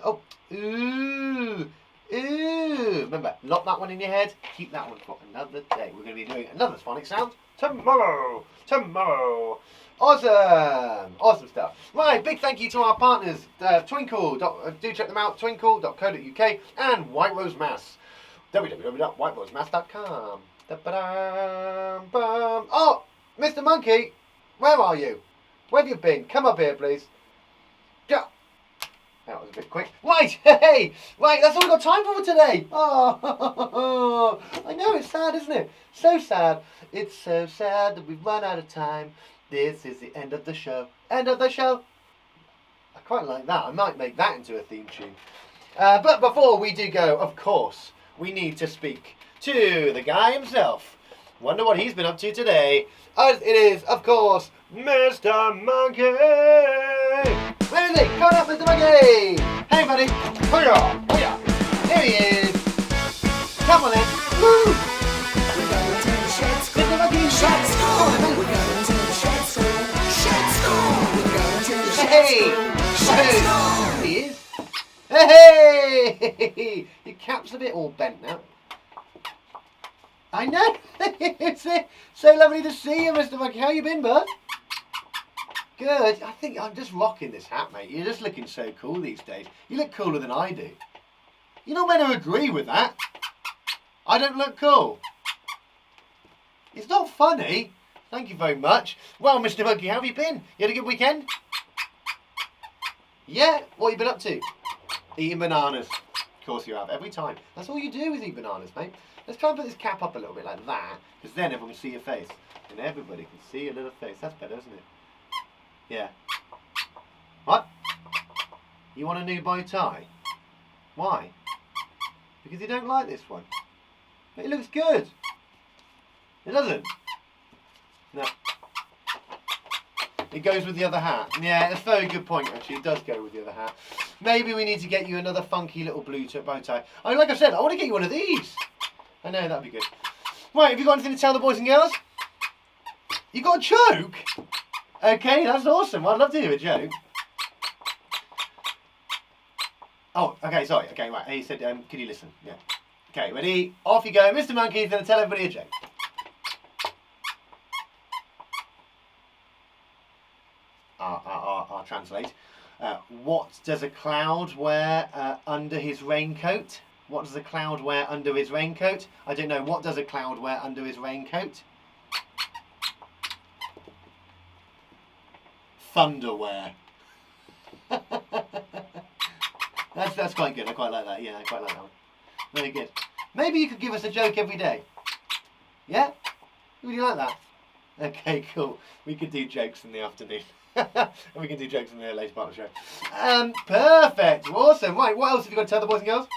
Oh. Ooh. Ooh. Remember, lock that one in your head. Keep that one for another day. We're going to be doing another phonics sound tomorrow. Awesome stuff. Right, big thank you to our partners, Twinkle. Do check them out, twinkle.co.uk and Whiterose Maths. www.whiterosemaths.com. Oh, Mr. Monkey, where are you? Where have you been? Come up here, please. That was a bit quick. Right, hey, right, that's all we've got time for today. Oh, I know, it's sad, isn't it? So sad. It's so sad that we've run out of time. This is the end of the show. End of the show. I quite like that. I might make that into a theme tune. But before we do go, of course, we need to speak to the guy himself. Wonder what he's been up to today. It is, of course, Mr. Monkey. Where is he? Come on up, Mr. Monkey. Hey, buddy. Hiya. Here he is. Come on then. Woo. We're going to the shed school. Mr. Monkey. Shed school. We're going to the shed school. Shed school. We're going to the shed Hey. school. Shed school. He is. Hey. Your cap's a bit all bent now. I know. It's so lovely to see you, Mr. Monkey. How you been, bud? Good. I think I'm just rocking this hat, mate. You're just looking so cool these days. You look cooler than I do. You're not meant to agree with that. I don't look cool. It's not funny. Thank you very much. Well, Mr. Monkey, how have you been? You had a good weekend? Yeah? What have you been up to? Eating bananas. Of course you have. Every time. That's all you do is eat bananas, mate. Let's try and put this cap up a little bit like that, because then everyone can see your face. And everybody can see your little face. That's better, isn't it? Yeah. What? You want a new bow tie? Why? Because you don't like this one. But it looks good. It doesn't? No. It goes with the other hat. Yeah, that's a very good point, actually. It does go with the other hat. Maybe we need to get you another funky little blue bow tie. I mean, like I said, I want to get you one of these. I know, that'd be good. Right, have you got anything to tell the boys and girls? You got a joke? Okay, that's awesome. I'd love to hear a joke. Oh, okay, sorry. Okay, right. He said, can you listen? Yeah. Okay, ready? Off you go. Mr. Monkey's going to tell everybody a joke. I'll translate. What does a cloud wear under his raincoat? What does a cloud wear under his raincoat? I don't know. What does a cloud wear under his raincoat? Thunderwear. That's quite good. I quite like that. Yeah, I quite like that one. Very good. Maybe you could give us a joke every day. Yeah? Would you like that? Okay, cool. We could do jokes in the afternoon. And we can do jokes in the later part of the show. Perfect. Awesome. Right, what else have you got to tell the boys and girls?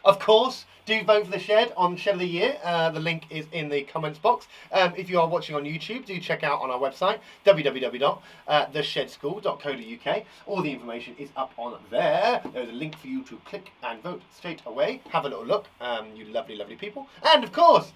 Of course, do vote for the Shed on Shed of the Year. The link is in the comments box. If you are watching on YouTube, do check out on our website, www.theshedschool.co.uk. All the information is up on there. There's a link for you to click and vote straight away. Have a little look, you lovely, lovely people. And of course,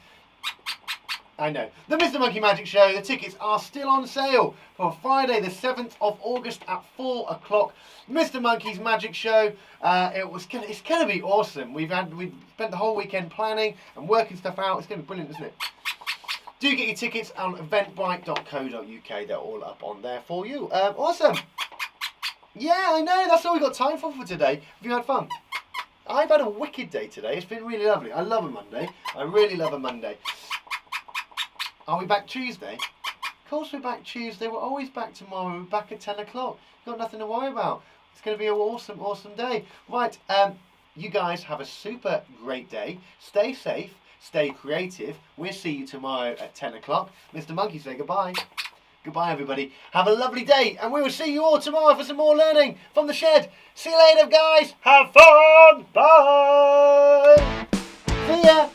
I know, the Mr. Monkey Magic Show, the tickets are still on sale for Friday the 7th of August at 4 o'clock. Mr. Monkey's Magic Show, it's gonna be awesome. We've spent the whole weekend planning and working stuff out. It's gonna be brilliant, isn't it? Do get your tickets on eventbrite.co.uk. They're all up on there for you. Awesome. Yeah, I know, that's all we've got time for today. Have you had fun? I've had a wicked day today. It's been really lovely. I love a Monday. I really love a Monday. Are we back Tuesday? Of course we're back Tuesday. We're always back tomorrow. We're back at 10 o'clock. Got nothing to worry about. It's going to be an awesome, awesome day. Right, you guys have a super great day. Stay safe. Stay creative. We'll see you tomorrow at 10 o'clock. Mr. Monkey, say goodbye. Goodbye, everybody. Have a lovely day. And we will see you all tomorrow for some more learning from the Shed. See you later, guys. Have fun. Bye. See ya.